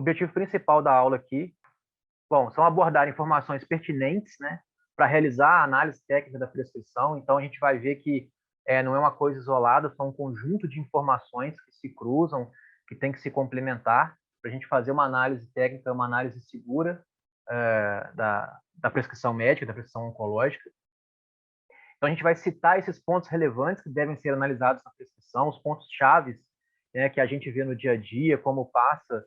objetivo principal da aula aqui, bom, são abordar informações pertinentes, né, para realizar a análise técnica da prescrição. Então, a gente vai ver que não é uma coisa isolada, são um conjunto de informações que se cruzam, que tem que se complementar, para a gente fazer uma análise técnica, uma análise segura da prescrição médica, da prescrição oncológica. Então, a gente vai citar esses pontos relevantes que devem ser analisados na prescrição, os pontos chaves, né, que a gente vê no dia a dia, como passa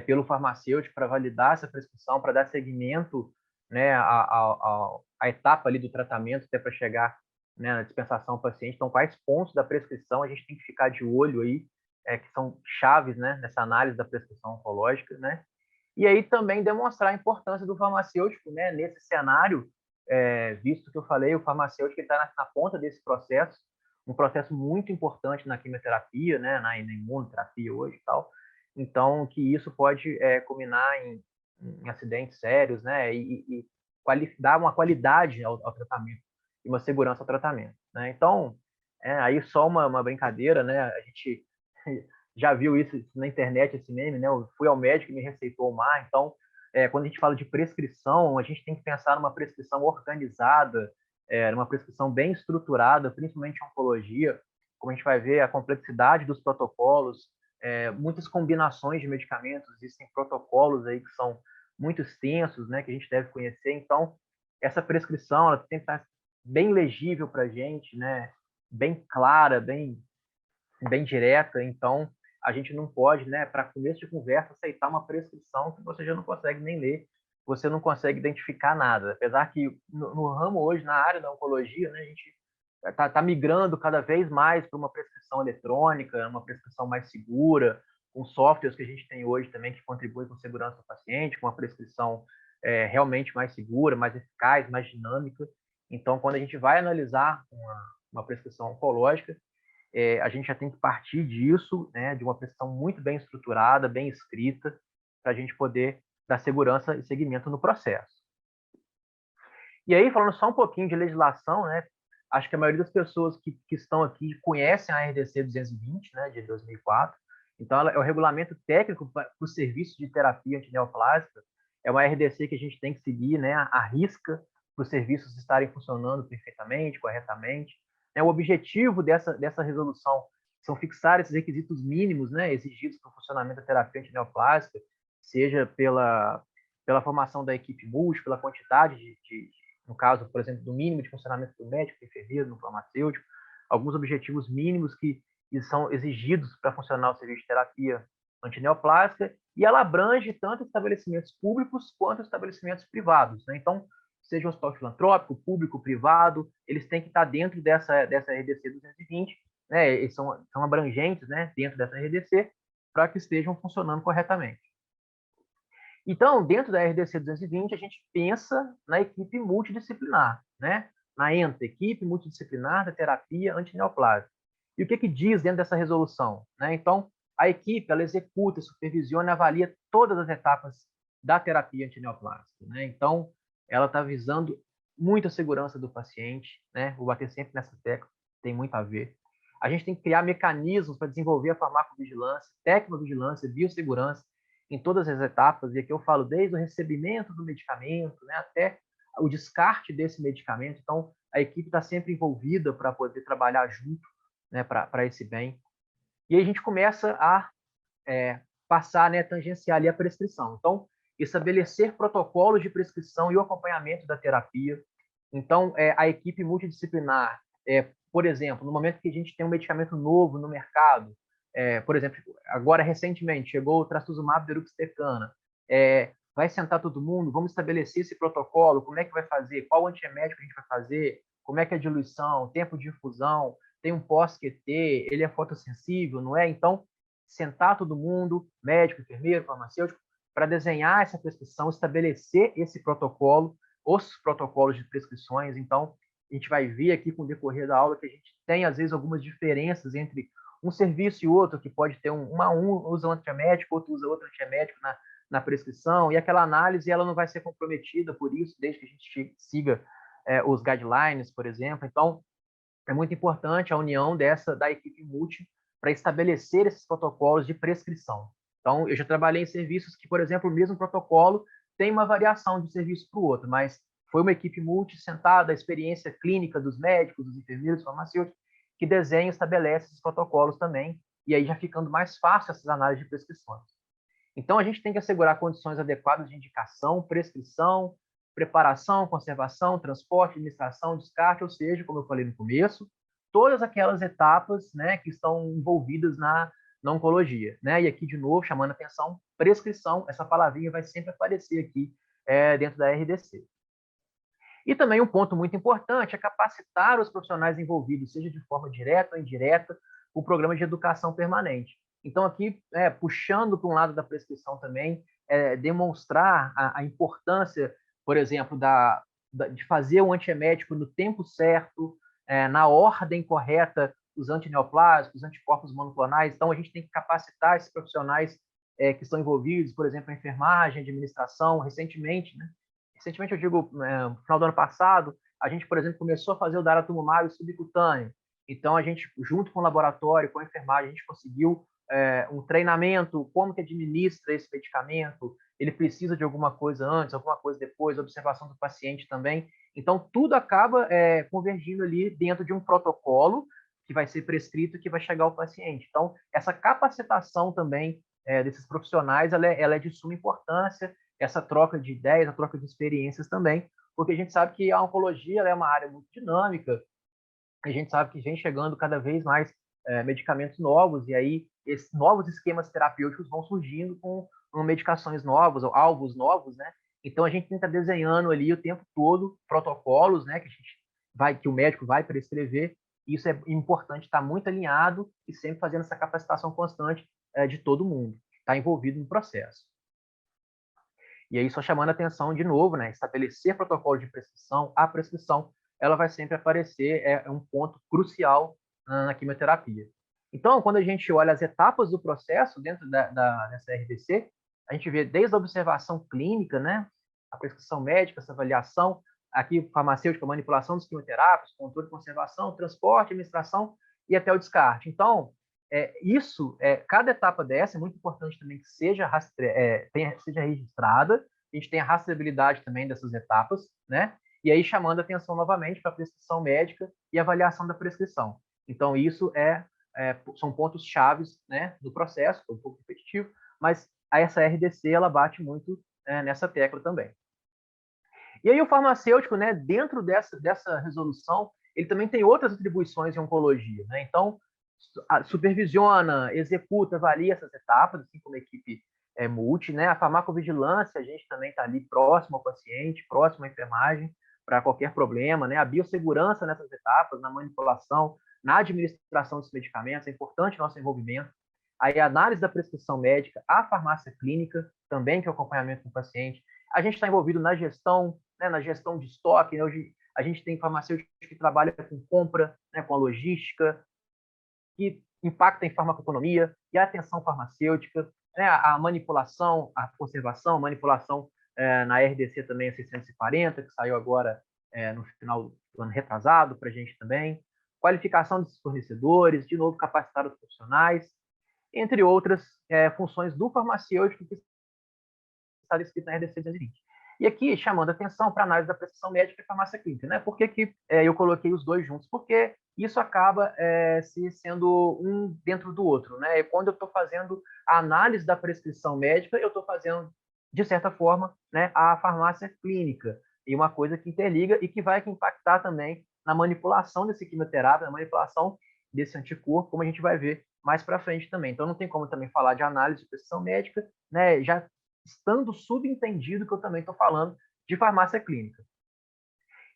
pelo farmacêutico para validar essa prescrição, para dar seguimento, né, a etapa ali do tratamento até para chegar, né, na dispensação ao paciente. Então, quais pontos da prescrição a gente tem que ficar de olho aí, que são chaves, né, nessa análise da prescrição oncológica, né? E aí também demonstrar a importância do farmacêutico, né, nesse cenário, visto que eu falei, o farmacêutico está na ponta desse processo, um processo muito importante na quimioterapia, né, na imunoterapia hoje e tal. Então, que isso pode culminar em acidentes sérios, né, e dar uma qualidade ao tratamento e uma segurança ao tratamento, né? Então, aí só uma brincadeira, né? A gente já viu isso na internet, esse meme, né? Eu fui ao médico e me receitou o mar. Então, quando a gente fala de prescrição, a gente tem que pensar numa prescrição organizada, numa prescrição bem estruturada, principalmente em oncologia, como a gente vai ver a complexidade dos protocolos, muitas combinações de medicamentos, existem protocolos aí que são muito extensos, né, que a gente deve conhecer. Então, essa prescrição ela tem que estar bem legível para a gente, né, bem clara, bem direta. Então, a gente não pode, né, para começo de conversa, aceitar uma prescrição que você já não consegue nem ler, você não consegue identificar nada. Apesar que no ramo hoje, na área da oncologia, né, a gente está migrando cada vez mais para uma prescrição eletrônica, uma prescrição mais segura, com softwares que a gente tem hoje também que contribuem com a segurança do paciente, com uma prescrição realmente mais segura, mais eficaz, mais dinâmica. Então, quando a gente vai analisar uma prescrição oncológica, a gente já tem que partir disso, né, de uma prescrição muito bem estruturada, bem escrita, para a gente poder dar segurança e seguimento no processo. E aí, falando só um pouquinho de legislação, né, acho que a maioria das pessoas que estão aqui conhecem a RDC 220, né, de 2004. Então, ela é o regulamento técnico para o serviço de terapia antineoplásica. É uma RDC que a gente tem que seguir, né, à risca, para os serviços estarem funcionando perfeitamente, corretamente. O objetivo dessa resolução são fixar esses requisitos mínimos, né, exigidos para o funcionamento da terapia antineoplásica, seja pela formação da equipe multi, pela quantidade no caso, por exemplo, do mínimo de funcionamento do médico, do enfermeiro, do farmacêutico, alguns objetivos mínimos que são exigidos para funcionar o serviço de terapia antineoplásica, e ela abrange tanto estabelecimentos públicos quanto estabelecimentos privados, né? Então, seja um hospital filantrópico, público, privado, eles têm que estar dentro dessa RDC 220, né? Eles são abrangentes, né, dentro dessa RDC, para que estejam funcionando corretamente. Então, dentro da RDC 220, a gente pensa na equipe multidisciplinar, né? Na ENTA, Equipe Multidisciplinar da Terapia Antineoplásica. E o que diz dentro dessa resolução, né? Então, a equipe ela executa, supervisiona e avalia todas as etapas da terapia antineoplásica, né? Então, ela está visando muita segurança do paciente, né? Vou bater sempre nessa tecla, tem muito a ver. A gente tem que criar mecanismos para desenvolver a farmacovigilância, tecnovigilância, biossegurança, em todas as etapas, e aqui eu falo desde o recebimento do medicamento, né, até o descarte desse medicamento. Então, a equipe está sempre envolvida para poder trabalhar junto, né, para esse bem. E aí a gente começa a passar, né, tangenciar ali a prescrição. Então, estabelecer protocolos de prescrição e o acompanhamento da terapia. Então, a equipe multidisciplinar, por exemplo, no momento que a gente tem um medicamento novo no mercado, por exemplo, agora recentemente chegou o trastuzumab deruxtecana, vai sentar todo mundo, vamos estabelecer esse protocolo, como é que vai fazer, qual antiemético a gente vai fazer, como é que é a diluição, tempo de infusão, tem um pós-QT, ele é fotossensível, não é? Então, sentar todo mundo, médico, enfermeiro, farmacêutico, para desenhar essa prescrição, estabelecer esse protocolo, os protocolos de prescrições. Então, a gente vai ver aqui com o decorrer da aula que a gente tem, às vezes, algumas diferenças entre um serviço e outro, que pode ter um usa um antiemético, outro usa outro antiemético na prescrição, e aquela análise ela não vai ser comprometida por isso, desde que a gente siga os guidelines, por exemplo. Então, é muito importante a união da equipe multi para estabelecer esses protocolos de prescrição. Então, eu já trabalhei em serviços que, por exemplo, o mesmo protocolo tem uma variação de um serviço para o outro, mas foi uma equipe multissentada, a experiência clínica dos médicos, dos enfermeiros, farmacêuticos, que desenha e estabelece esses protocolos também, e aí já ficando mais fácil essas análises de prescrições. Então, a gente tem que assegurar condições adequadas de indicação, prescrição, preparação, conservação, transporte, administração, descarte, ou seja, como eu falei no começo, todas aquelas etapas, né, que estão envolvidas na oncologia. Né? E aqui, de novo, chamando a atenção, prescrição, essa palavrinha vai sempre aparecer aqui dentro da RDC. E também um ponto muito importante é capacitar os profissionais envolvidos, seja de forma direta ou indireta, com o programa de educação permanente. Então, aqui, puxando para um lado da prescrição também, demonstrar a importância, por exemplo, de fazer o antiemético no tempo certo, na ordem correta, os antineoplásicos, os anticorpos monoclonais. Então, a gente tem que capacitar esses profissionais que estão envolvidos, por exemplo, a enfermagem, a administração, recentemente, né? Recentemente, eu digo, no final do ano passado, a gente, por exemplo, começou a fazer o daratumumab subcutâneo. Então, a gente, junto com o laboratório, com a enfermagem, a gente conseguiu um treinamento, como que administra esse medicamento, ele precisa de alguma coisa antes, alguma coisa depois, observação do paciente também. Então, tudo acaba convergindo ali dentro de um protocolo que vai ser prescrito e que vai chegar ao paciente. Então, essa capacitação também desses profissionais, ela é de suma importância, essa troca de ideias, a troca de experiências também, porque a gente sabe que a oncologia é uma área muito dinâmica, a gente sabe que vem chegando cada vez mais medicamentos novos, e aí esses novos esquemas terapêuticos vão surgindo com medicações novas, ou alvos novos, né? Então a gente tem que estar desenhando ali o tempo todo protocolos, né, que o médico vai prescrever. Isso é importante estar muito alinhado e sempre fazendo essa capacitação constante de todo mundo, estar envolvido no processo. E aí, só chamando a atenção de novo, né? Estabelecer protocolo de prescrição, a prescrição, ela vai sempre aparecer, é um ponto crucial na quimioterapia. Então, quando a gente olha as etapas do processo dentro dessa RDC, a gente vê desde a observação clínica, né? A prescrição médica, essa avaliação, aqui farmacêutica, manipulação dos quimioterápicos, controle de conservação, transporte, administração e até o descarte. Então, cada etapa dessa é muito importante também que seja registrada, a gente tem a rastreabilidade também dessas etapas, né? E aí chamando a atenção novamente para a prescrição médica e avaliação da prescrição. Então, isso são pontos chaves, né, do processo, um pouco repetitivo, mas essa RDC, ela bate muito nessa tecla também. E aí o farmacêutico, né, dentro dessa resolução, ele também tem outras atribuições em oncologia, né? Então, supervisiona, executa, avalia essas etapas, assim como a equipe multi, né? A farmacovigilância, a gente também está ali próximo ao paciente, próximo à enfermagem, para qualquer problema, né? A biossegurança nessas etapas, na manipulação, na administração dos medicamentos, é importante o nosso envolvimento. Aí a análise da prescrição médica, a farmácia clínica, também que é o acompanhamento do paciente. A gente está envolvido na gestão, né? Na gestão de estoque, né? Hoje a gente tem farmacêuticos que trabalham com compra, né? Com a logística, que impacta em farmacoeconomia e a atenção farmacêutica, né, a manipulação, a conservação, manipulação na RDC também a 640, que saiu agora no final do ano retrasado para a gente também, qualificação desses fornecedores, de novo capacitar os profissionais, entre outras funções do farmacêutico que está descrito na RDC 220. E aqui, chamando atenção para a análise da prescrição médica e farmácia clínica, né? Por que eu coloquei os dois juntos? Porque isso acaba se sendo um dentro do outro, né? E quando eu estou fazendo a análise da prescrição médica, eu estou fazendo, de certa forma, né, a farmácia clínica. E uma coisa que interliga e que vai impactar também na manipulação desse quimioterápico, na manipulação desse anticorpo, como a gente vai ver mais para frente também. Então, não tem como também falar de análise de prescrição médica, né, já estando subentendido que eu também estou falando de farmácia clínica.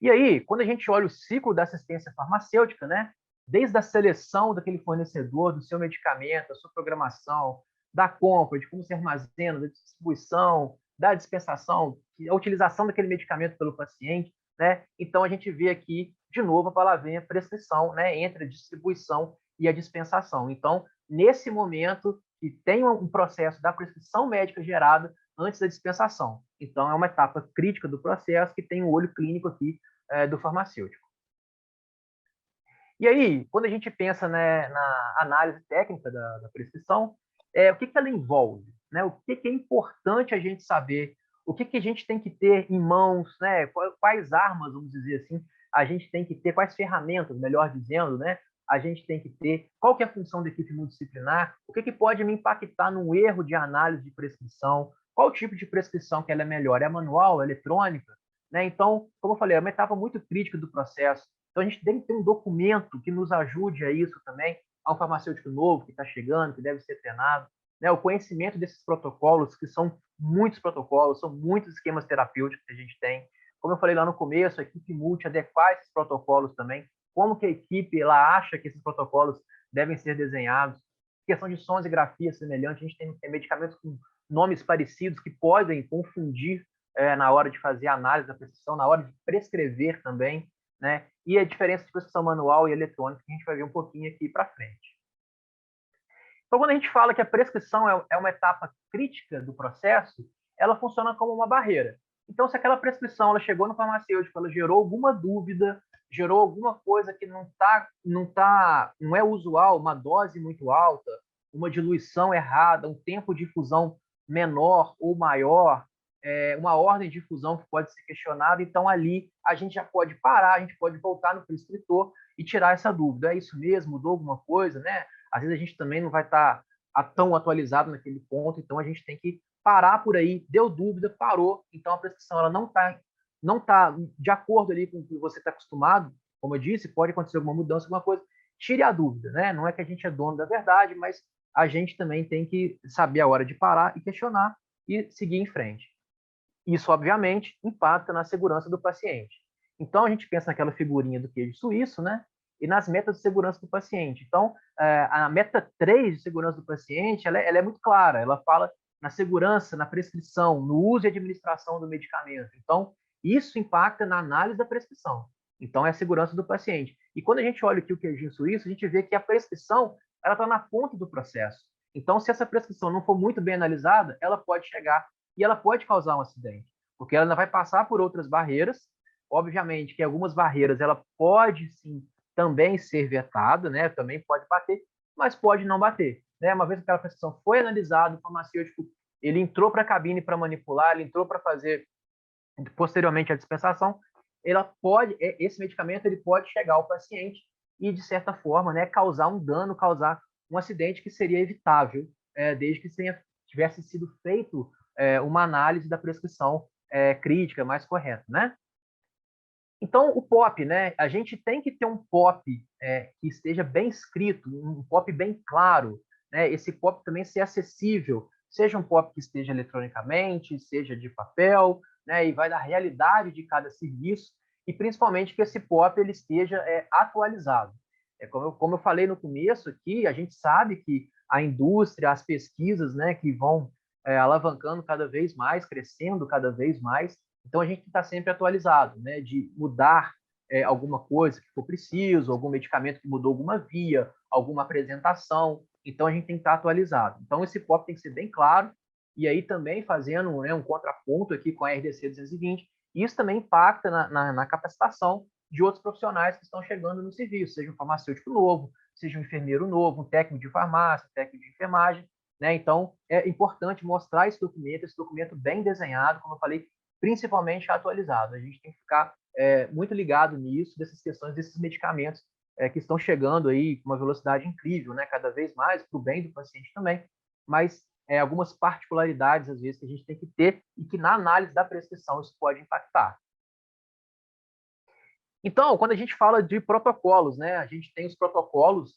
E aí, quando a gente olha o ciclo da assistência farmacêutica, né, desde a seleção daquele fornecedor, do seu medicamento, da sua programação, da compra, de como se armazena, da distribuição, da dispensação, a utilização daquele medicamento pelo paciente, né? Então a gente vê aqui de novo a palavrinha prescrição, né, entre a distribuição e a dispensação. Então, nesse momento que tem um processo da prescrição médica gerada antes da dispensação. Então, é uma etapa crítica do processo que tem o olho clínico aqui do farmacêutico. E aí, quando a gente pensa, né, na análise técnica da prescrição, o que ela envolve? né? O que é importante a gente saber, o que a gente tem que ter em mãos, né? Quais armas, vamos dizer assim, a gente tem que ter, quais ferramentas, melhor dizendo, né? A gente tem que ter, qual que é a função da equipe multidisciplinar, o que pode me impactar num erro de análise de prescrição, qual tipo de prescrição que ela é melhor, é manual, é eletrônica, né? Então, como eu falei, é uma etapa muito crítica do processo. Então, a gente tem que ter um documento que nos ajude a isso também, a um farmacêutico novo que está chegando, que deve ser treinado, né? O conhecimento desses protocolos, que são muitos protocolos, são muitos esquemas terapêuticos que a gente tem. Como eu falei lá no começo, a equipe multi adequar esses protocolos também, como que a equipe ela acha que esses protocolos devem ser desenhados, questão de sons e grafias semelhantes, a gente tem medicamentos com nomes parecidos que podem confundir na hora de fazer a análise da prescrição, na hora de prescrever também, né? E a diferença de prescrição manual e eletrônica que a gente vai ver um pouquinho aqui para frente. Então, quando a gente fala que a prescrição é uma etapa crítica do processo, ela funciona como uma barreira. Então, se aquela prescrição ela chegou no farmacêutico, ela gerou alguma dúvida, gerou alguma coisa que não é usual, uma dose muito alta, uma diluição errada, um tempo de infusão menor ou maior, uma ordem de infusão que pode ser questionada, então ali a gente já pode parar, a gente pode voltar no prescritor e tirar essa dúvida. É isso mesmo? Mudou alguma coisa, né? Às vezes a gente também não vai estar tão atualizado naquele ponto, então a gente tem que parar por aí, deu dúvida, parou, então a prescrição ela não tá de acordo ali com o que você está acostumado, como eu disse, pode acontecer alguma mudança, alguma coisa, tire a dúvida, né? Não é que a gente é dono da verdade, mas a gente também tem que saber a hora de parar e questionar e seguir em frente. Isso, obviamente, impacta na segurança do paciente. Então, a gente pensa naquela figurinha do queijo suíço, né? E nas metas de segurança do paciente. Então, a meta 3 de segurança do paciente, ela é muito clara. Ela fala na segurança, na prescrição, no uso e administração do medicamento. Então, isso impacta na análise da prescrição. Então, é a segurança do paciente. E quando a gente olha aqui o queijinho suíço, a gente vê que a prescrição ela está na ponta do processo. Então, se essa prescrição não for muito bem analisada, ela pode chegar e ela pode causar um acidente, porque ela ainda vai passar por outras barreiras. Obviamente que algumas barreiras ela pode sim também ser vetada, né? Também pode bater, mas pode não bater, né? Uma vez que aquela prescrição foi analisada, o farmacêutico ele entrou para a cabine para manipular, ele entrou para fazer posteriormente a dispensação, esse medicamento ele pode chegar ao paciente e de certa forma, né, causar um dano, causar um acidente que seria evitável, desde que tivesse sido feito uma análise da prescrição crítica mais correta, né? Então, o POP, né? A gente tem que ter um POP que esteja bem escrito, um POP bem claro, né? Esse POP também ser acessível, seja um POP que esteja eletronicamente, seja de papel, né? E vai da realidade de cada serviço e principalmente que esse POP ele esteja atualizado. Como eu falei no começo aqui, a gente sabe que a indústria, as pesquisas, né, que vão alavancando cada vez mais, crescendo cada vez mais, então a gente está sempre atualizado, né, de mudar alguma coisa que for preciso, algum medicamento que mudou alguma via, alguma apresentação, então a gente tem que estar atualizado. Então esse POP tem que ser bem claro, e aí também fazendo um contraponto aqui com a RDC 220, isso também impacta na capacitação de outros profissionais que estão chegando no serviço, seja um farmacêutico novo, seja um enfermeiro novo, um técnico de farmácia, um técnico de enfermagem, né? Então, é importante mostrar esse documento bem desenhado, como eu falei, principalmente atualizado. A gente tem que ficar muito ligado nisso, dessas questões, desses medicamentos que estão chegando aí com uma velocidade incrível, né? Cada vez mais, para o bem do paciente também, mas algumas particularidades, às vezes, que a gente tem que ter e que na análise da prescrição isso pode impactar. Então, quando a gente fala de protocolos, né, a gente tem os protocolos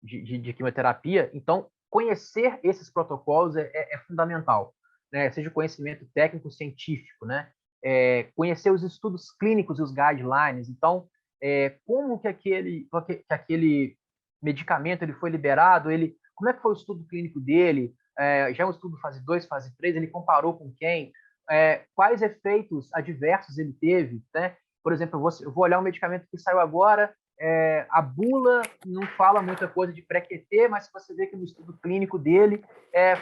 de quimioterapia, então conhecer esses protocolos é fundamental, né, seja o conhecimento técnico científico, né, conhecer os estudos clínicos e os guidelines, então como que aquele medicamento ele foi liberado, como é que foi o estudo clínico dele, já é um estudo fase 2, fase 3, ele comparou com quem, quais efeitos adversos ele teve, né? Por exemplo, eu vou olhar um medicamento que saiu agora, a bula não fala muita coisa de pré-QT, mas se você vê que no estudo clínico dele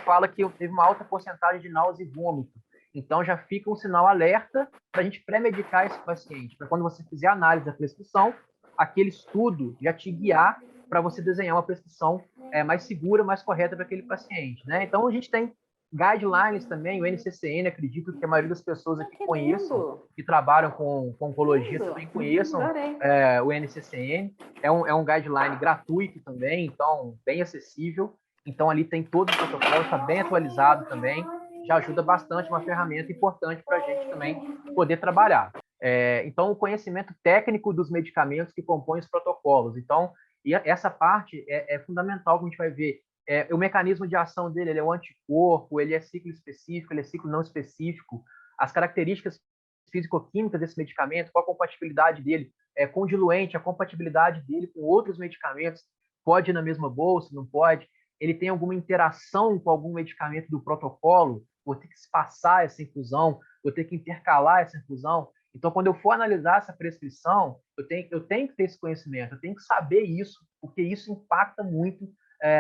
fala que teve uma alta porcentagem de náusea e vômito. Então já fica um sinal alerta para a gente pré-medicar esse paciente, para quando você fizer a análise da prescrição, aquele estudo já te guiar para você desenhar uma prescrição mais segura, mais correta para aquele paciente, né? Então, a gente tem guidelines também, o NCCN, acredito que a maioria das pessoas aqui conheçam, que trabalham com oncologia, também conheçam o NCCN. É um guideline gratuito também, então, bem acessível. Então, ali tem todo o protocolo, está bem atualizado também, já ajuda bastante, uma ferramenta importante para a gente também poder trabalhar. Então, o conhecimento técnico dos medicamentos que compõem os protocolos. Então, e essa parte é fundamental, que a gente vai ver. O mecanismo de ação dele, ele é o anticorpo, ele é ciclo específico, ele é ciclo não específico, as características físico-químicas desse medicamento, qual a compatibilidade dele com o diluente, a compatibilidade dele com outros medicamentos, pode ir na mesma bolsa, não pode, ele tem alguma interação com algum medicamento do protocolo, vou ter que espaçar essa infusão, vou ter que intercalar essa infusão. Então, quando eu for analisar essa prescrição, eu tenho que ter esse conhecimento, eu tenho que saber isso, porque isso impacta muito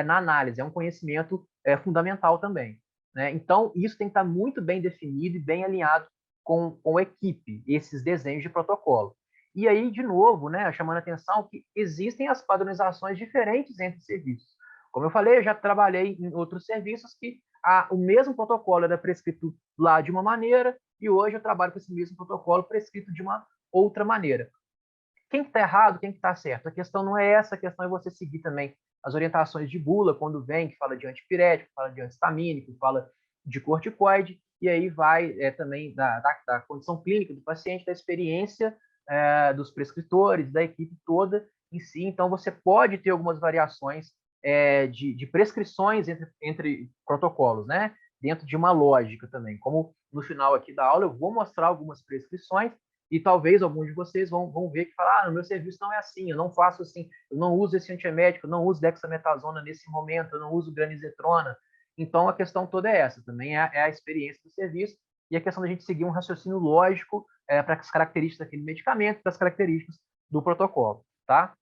na análise, é um conhecimento fundamental também, né? Então, isso tem que estar muito bem definido e bem alinhado com a equipe, esses desenhos de protocolo. E aí, de novo, né, chamando a atenção que existem as padronizações diferentes entre serviços. Como eu falei, eu já trabalhei em outros serviços que o mesmo protocolo era prescrito lá de uma maneira e hoje eu trabalho com esse mesmo protocolo prescrito de uma outra maneira. Quem está errado, quem está certo? A questão não é essa, a questão é você seguir também as orientações de bula, quando vem, que fala de antipirético, fala de antistamínico, fala de corticoide, e aí vai também da condição clínica do paciente, da experiência dos prescritores, da equipe toda em si. Então, você pode ter algumas variações de prescrições entre protocolos, né? Dentro de uma lógica também. Como no final aqui da aula, eu vou mostrar algumas prescrições e talvez alguns de vocês vão ver que falar, no meu serviço não é assim, eu não faço assim, eu não uso esse antiemético, eu não uso dexametasona nesse momento, eu não uso granizetrona. Então, a questão toda é essa, também é a experiência do serviço e a questão da gente seguir um raciocínio lógico para as características daquele medicamento, para as características do protocolo, tá?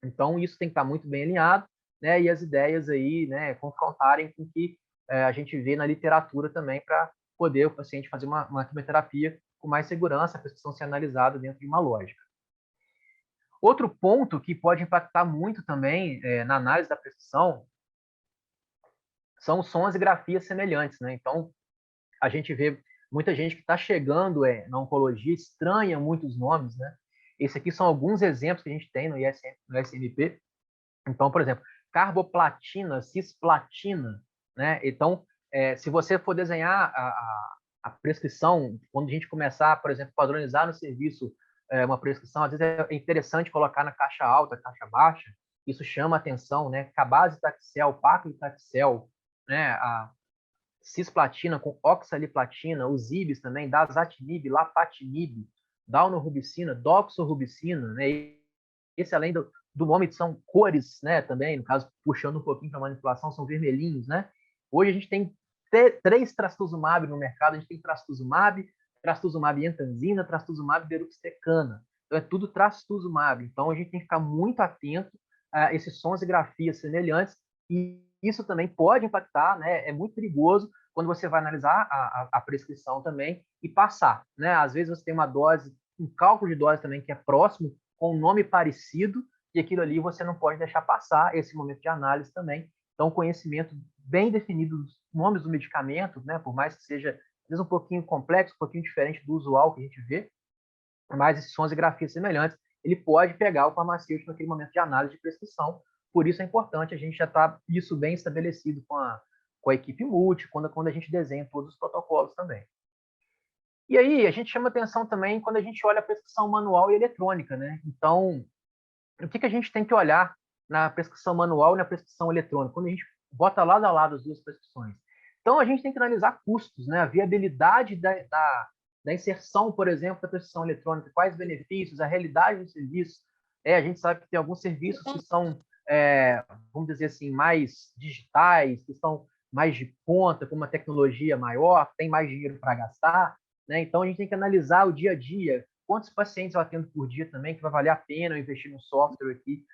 Então, isso tem que estar muito bem alinhado, né? E as ideias aí, né, confrontarem com o que a gente vê na literatura também para poder o paciente fazer uma quimioterapia com mais segurança, a prescrição ser analisada dentro de uma lógica. Outro ponto que pode impactar muito também na análise da prescrição são sons e grafias semelhantes, né? Então, a gente vê muita gente que está chegando na oncologia, estranha muitos nomes, né? Esses aqui são alguns exemplos que a gente tem no ISMP. Então, por exemplo, carboplatina, cisplatina, né? Então, se você for desenhar a prescrição, quando a gente começar, por exemplo, padronizar no serviço uma prescrição, às vezes é interessante colocar na caixa alta, caixa baixa, isso chama atenção, né? Cabazitaxel, paclitaxel, né? A cisplatina com oxaliplatina, os IBs também, dasatinib, lapatinib, daunorubicina, doxorubicina, né? Esse, além do nome, são cores, né, também, no caso, puxando um pouquinho para manipulação, são vermelhinhos, né? Hoje a gente tem 3 trastuzumab no mercado, a gente tem trastuzumab entanzina, trastuzumab deruxtecana. Então, é tudo trastuzumab. Então, a gente tem que ficar muito atento a esses sons e grafias semelhantes, e isso também pode impactar, né? É muito perigoso quando você vai analisar a prescrição também e passar, né? Às vezes você tem uma dose, um cálculo de dose também que é próximo, com um nome parecido, e aquilo ali você não pode deixar passar esse momento de análise também. Então, conhecimento bem definido dos nomes do medicamento, né? Por mais que seja, às vezes, um pouquinho complexo, um pouquinho diferente do usual que a gente vê, mas esses sons e grafias semelhantes, ele pode pegar o farmacêutico naquele momento de análise de prescrição. Por isso é importante a gente já estar isso bem estabelecido com a equipe multi, quando a gente desenha todos os protocolos também. E aí, a gente chama atenção também quando a gente olha a prescrição manual e eletrônica, né? Então, o que a gente tem que olhar na prescrição manual e na prescrição eletrônica, quando a gente bota lado a lado as duas prescrições? Então, a gente tem que analisar custos, né? A viabilidade da inserção, por exemplo, da prescrição eletrônica, quais benefícios, a realidade do serviço. A gente sabe que tem alguns serviços que são, vamos dizer assim, mais digitais, que são mais de ponta, com uma tecnologia maior, tem mais dinheiro para gastar, né? Então, a gente tem que analisar o dia a dia, quantos pacientes eu atendo por dia também, que vai valer a pena eu investir num software aqui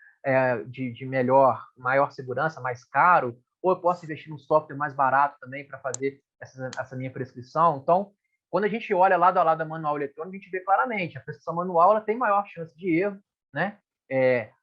de maior segurança, mais caro, ou eu posso investir num software mais barato também para fazer essa minha prescrição. Então, quando a gente olha lado a lado a manual eletrônico, a gente vê claramente, a prescrição manual ela tem maior chance de erro, né?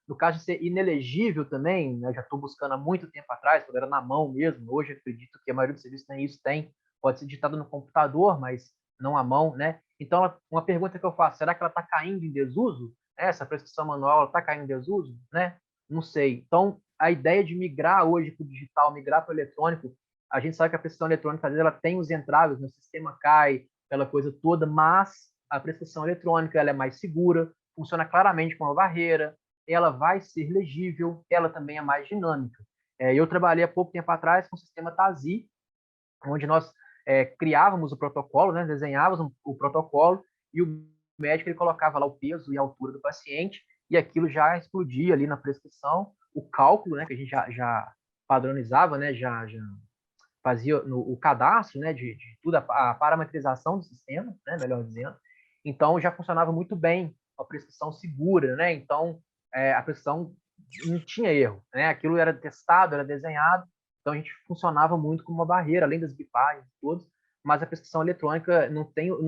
No caso de ser inelegível também, né, já estou buscando há muito tempo atrás, quando era na mão mesmo, hoje acredito que a maioria dos serviços nem isso tem, pode ser digitado no computador, mas não à mão, né? Então, uma pergunta que eu faço, será que ela está caindo em desuso? Essa prescrição manual está caindo em desuso? Né? Não sei. Então, a ideia de migrar hoje para o digital, migrar para o eletrônico, a gente sabe que a prescrição eletrônica, às vezes, ela tem os entraves, o sistema cai, aquela coisa toda, mas a prescrição eletrônica ela é mais segura, funciona claramente como uma barreira, ela vai ser legível, ela também é mais dinâmica. Eu trabalhei há pouco tempo atrás com o sistema TASI, onde nós criávamos o protocolo, né, desenhávamos o protocolo e o médico ele colocava lá o peso e a altura do paciente e aquilo já explodia ali na prescrição, o cálculo, né, que a gente já padronizava, né, já fazia o cadastro, né, de tudo, a parametrização do sistema, né, melhor dizendo. Então, já funcionava muito bem, a prescrição segura, né? Então, a prescrição não tinha erro, né? Aquilo era testado, era desenhado, então a gente funcionava muito como uma barreira, além das bipagens todas, mas a prescrição eletrônica, não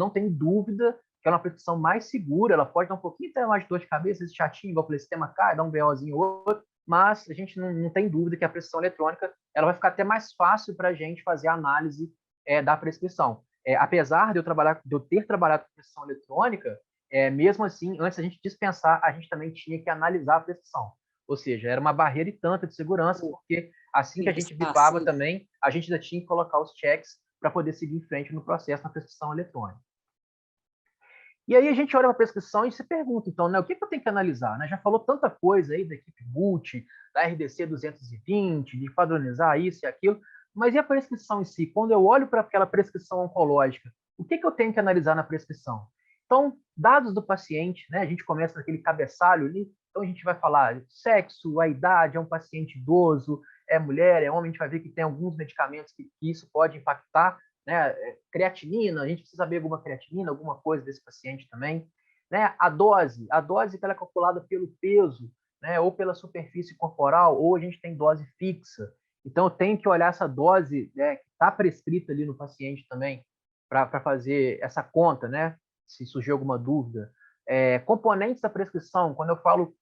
tenho dúvida que é uma prescrição mais segura, ela pode dar um pouquinho até mais de dor de cabeça, esse chatinho, igual o sistema cai, dá um BOzinho ou outro, mas a gente não tem dúvida que a prescrição eletrônica ela vai ficar até mais fácil para a gente fazer a análise da prescrição. Apesar de eu ter trabalhado com prescrição eletrônica, mesmo assim, antes da gente dispensar, a gente também tinha que analisar a prescrição. Ou seja, era uma barreira e tanta de segurança, porque assim que a gente bipava também, a gente ainda tinha que colocar os checks para poder seguir em frente no processo na prescrição eletrônica. E aí a gente olha uma prescrição e se pergunta, então, né, o que eu tenho que analisar? Né? Já falou tanta coisa aí da equipe multi, da RDC 220, de padronizar isso e aquilo, mas e a prescrição em si? Quando eu olho para aquela prescrição oncológica, o que eu tenho que analisar na prescrição? Então, dados do paciente, né, a gente começa naquele cabeçalho ali, então a gente vai falar sexo, a idade, é um paciente idoso, é mulher, é homem, a gente vai ver que tem alguns medicamentos que isso pode impactar, né? Creatinina, a gente precisa saber alguma creatinina, alguma coisa desse paciente também. Né? A dose que ela é calculada pelo peso, né? Ou pela superfície corporal, ou a gente tem dose fixa. Então, eu tenho que olhar essa dose, né, que está prescrita ali no paciente também, para fazer essa conta, né? Se surgir alguma dúvida. Componentes da prescrição, quando eu falo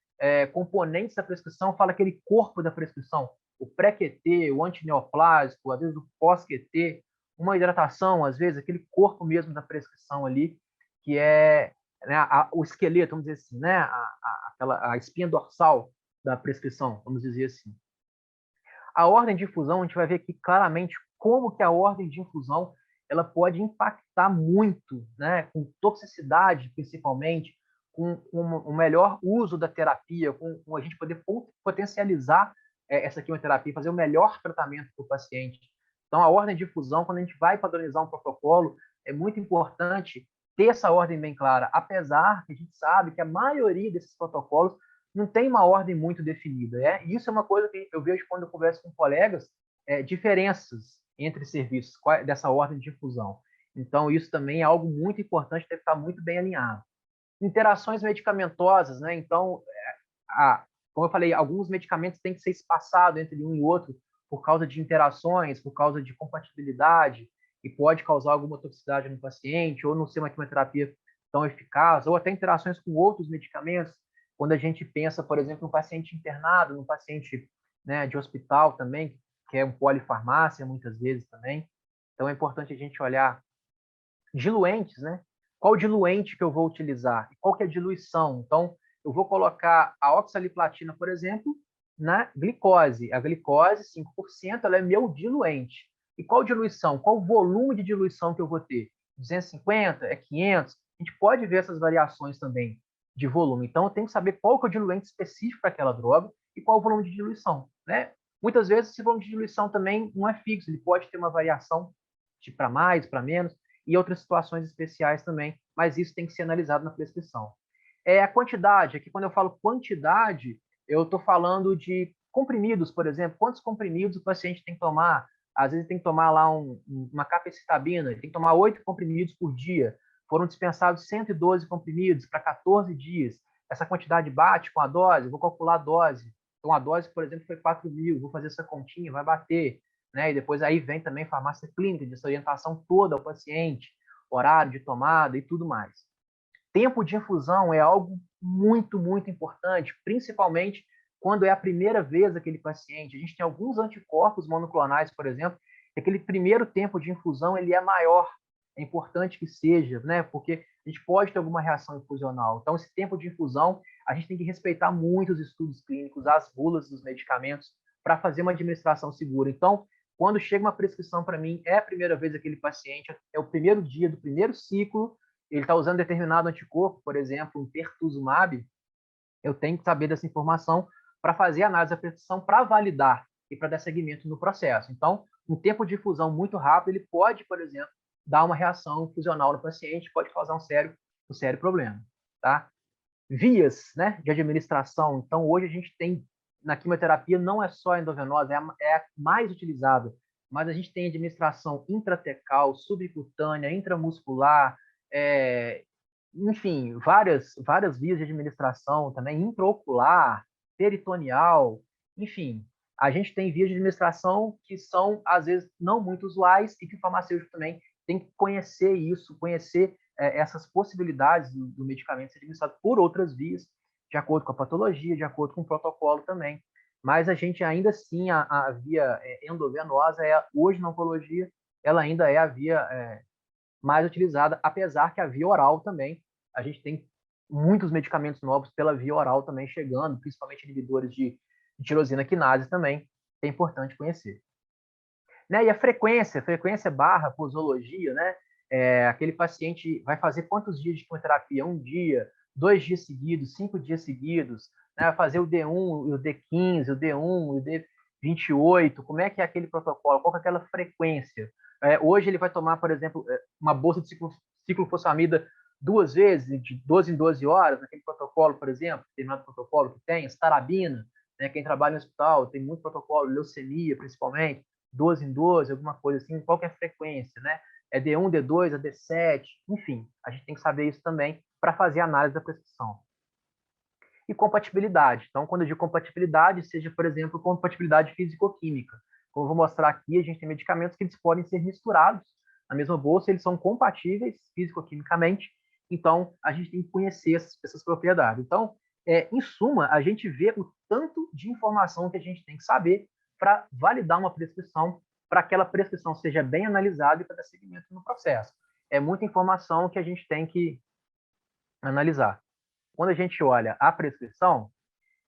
componentes da prescrição, eu falo aquele corpo da prescrição, o pré-QT, o antineoplásico, às vezes o pós-QT, uma hidratação, às vezes, aquele corpo mesmo da prescrição ali, que é, né, o esqueleto, vamos dizer assim, né, a espinha dorsal da prescrição, vamos dizer assim. A ordem de infusão, a gente vai ver aqui claramente como que a ordem de infusão ela pode impactar muito, né, com toxicidade, principalmente, com o melhor uso da terapia, com a gente poder potencializar essa quimioterapia, fazer o melhor tratamento para o paciente. Então, a ordem de infusão, quando a gente vai padronizar um protocolo, é muito importante ter essa ordem bem clara, apesar que a gente sabe que a maioria desses protocolos não tem uma ordem muito definida. Isso é uma coisa que eu vejo quando eu converso com colegas, diferenças entre serviços, dessa ordem de infusão. Então, isso também é algo muito importante, deve estar muito bem alinhado. Interações medicamentosas, né? Então, como eu falei, alguns medicamentos têm que ser espaçados entre um e outro por causa de interações, por causa de compatibilidade, e pode causar alguma toxicidade no paciente, ou não ser uma quimioterapia tão eficaz, ou até interações com outros medicamentos, quando a gente pensa, por exemplo, no paciente internado, no paciente, né, de hospital também, que é um polifarmácia muitas vezes também. Então é importante a gente olhar diluentes, né? Qual diluente que eu vou utilizar? Qual que é a diluição? Então, eu vou colocar a oxaliplatina, por exemplo, na glicose. A glicose, 5%, ela é meu diluente. E qual diluição? Qual volume de diluição que eu vou ter? 250? É 500? A gente pode ver essas variações também de volume. Então, eu tenho que saber qual que é o diluente específico para aquela droga e qual o volume de diluição, né? Muitas vezes, esse volume de diluição também não é fixo, ele pode ter uma variação de para mais, para menos, e outras situações especiais também, mas isso tem que ser analisado na prescrição. A quantidade, aqui quando eu falo quantidade, eu estou falando de comprimidos, por exemplo, quantos comprimidos o paciente tem que tomar? Às vezes tem que tomar lá uma capecitabina, tem que tomar 8 comprimidos por dia. Foram dispensados 112 comprimidos para 14 dias. Essa quantidade bate com a dose? Vou calcular a dose. Então, a dose, por exemplo, foi 4.000. Vou fazer essa continha, vai bater. Né? E depois aí vem também farmácia clínica, dessa orientação toda ao paciente, horário de tomada e tudo mais. tempo de infusão é algo muito, muito importante, principalmente quando é a primeira vez aquele paciente. A gente tem alguns anticorpos monoclonais, por exemplo, que aquele primeiro tempo de infusão ele é maior. É importante que seja, né? Porque a gente pode ter alguma reação infusional. Então, esse tempo de infusão, a gente tem que respeitar muito os estudos clínicos, as bulas dos medicamentos, para fazer uma administração segura. Então, quando chega uma prescrição para mim, é a primeira vez aquele paciente, é o primeiro dia do primeiro ciclo, ele está usando determinado anticorpo, por exemplo, um pertuzumab, eu tenho que saber dessa informação para fazer a análise da prescrição, para validar e para dar seguimento no processo. Então, um tempo de infusão muito rápido, ele pode, por exemplo, dar uma reação infusional no paciente, pode causar um sério problema, tá? Vias, né, de administração. Então, hoje a gente tem, na quimioterapia, não é só a endovenosa, é a mais utilizada, mas a gente tem administração intratecal, subcutânea, intramuscular, enfim, várias vias de administração também, intraocular, peritoneal, enfim. A gente tem vias de administração que são, às vezes, não muito usuais e que o farmacêutico também tem que conhecer isso, conhecer essas possibilidades do medicamento ser administrado por outras vias, de acordo com a patologia, de acordo com o protocolo também. Mas a gente ainda assim, a via endovenosa, hoje na oncologia, ela ainda é a via mais utilizada, apesar que a via oral também, a gente tem muitos medicamentos novos pela via oral também chegando, principalmente inibidores de tirosina quinase também, que é importante conhecer. Né? E a frequência barra posologia, né? Aquele paciente vai fazer quantos dias de quimioterapia? Um dia, 2 dias seguidos, 5 dias seguidos, né? Vai fazer o D1, o D15, o D1, o D28, como é que é aquele protocolo? Qual é aquela frequência? Hoje ele vai tomar, por exemplo, uma bolsa de ciclofosfamida 2 vezes, de 12 em 12 horas, naquele protocolo, por exemplo, determinado protocolo que tem, estarabina, né? Quem trabalha no hospital tem muito protocolo, leucemia principalmente, 12 em 12, alguma coisa assim, qual que é a frequência, né? É D1, D2, é D7, enfim, a gente tem que saber isso também para fazer a análise da prescrição. E compatibilidade. Então, quando eu digo compatibilidade, seja, por exemplo, compatibilidade físico-química. Como eu vou mostrar aqui, a gente tem medicamentos que eles podem ser misturados na mesma bolsa, eles são compatíveis físico-quimicamente, então a gente tem que conhecer essas propriedades. Então, em suma, a gente vê o tanto de informação que a gente tem que saber para validar uma prescrição, para que aquela prescrição seja bem analisada e para dar seguimento no processo. É muita informação que a gente tem que analisar. Quando a gente olha a prescrição,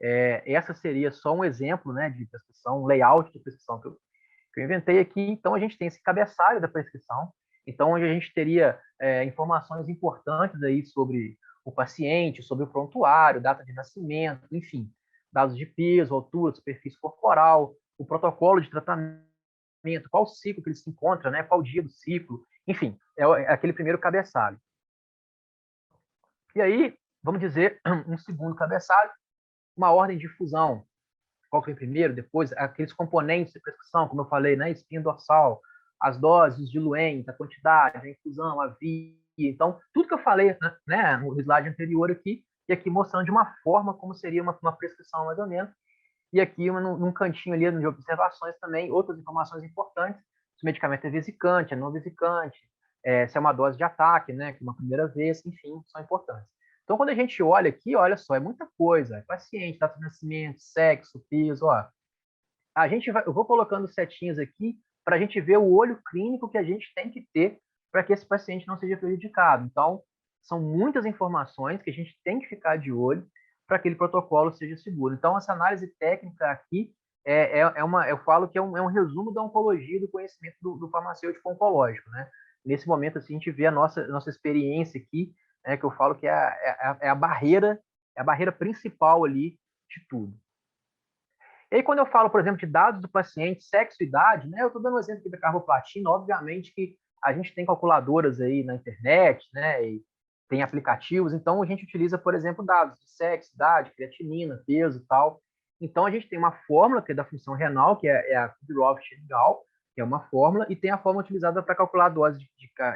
essa seria só um exemplo, né, de prescrição, um layout de prescrição que eu inventei aqui. Então, a gente tem esse cabeçalho da prescrição, então, onde a gente teria informações importantes aí sobre o paciente, sobre o prontuário, data de nascimento, enfim, dados de peso, altura, superfície corporal, o protocolo de tratamento, qual ciclo que ele se encontra, né, qual dia do ciclo, enfim, é aquele primeiro cabeçalho. E aí, vamos dizer, um segundo cabeçalho, uma ordem de fusão. Qual que é primeiro, depois, aqueles componentes de prescrição, como eu falei, né, espinha dorsal, as doses, os diluentes, a quantidade, a infusão, a via. Então, tudo que eu falei, né, no slide anterior aqui, e aqui mostrando de uma forma como seria uma prescrição mais ou menos. E aqui, num cantinho ali de observações também, outras informações importantes, se o medicamento é vesicante, é não vesicante, se é uma dose de ataque, né, que é uma primeira vez, enfim, são importantes. Então, quando a gente olha aqui, olha só, é muita coisa. Paciente, data de nascimento, sexo, peso, ó. Eu vou colocando setinhas aqui para a gente ver o olho clínico que a gente tem que ter para que esse paciente não seja prejudicado. Então, são muitas informações que a gente tem que ficar de olho para que aquele protocolo seja seguro. Então, essa análise técnica aqui eu falo que é um resumo da oncologia, do conhecimento do farmacêutico oncológico, né? Nesse momento, assim, a gente vê a nossa experiência aqui, né, que eu falo que é a barreira principal ali de tudo. E aí, quando eu falo, por exemplo, de dados do paciente, sexo e idade, né, eu estou dando um exemplo aqui da carboplatina, obviamente que a gente tem calculadoras aí na internet, né, e tem aplicativos, então a gente utiliza, por exemplo, dados de sexo, idade, creatinina, peso e tal. Então a gente tem uma fórmula que é da função renal, que é a Kubiroff-Chengal, que é uma fórmula, e tem a fórmula utilizada para calcular a dose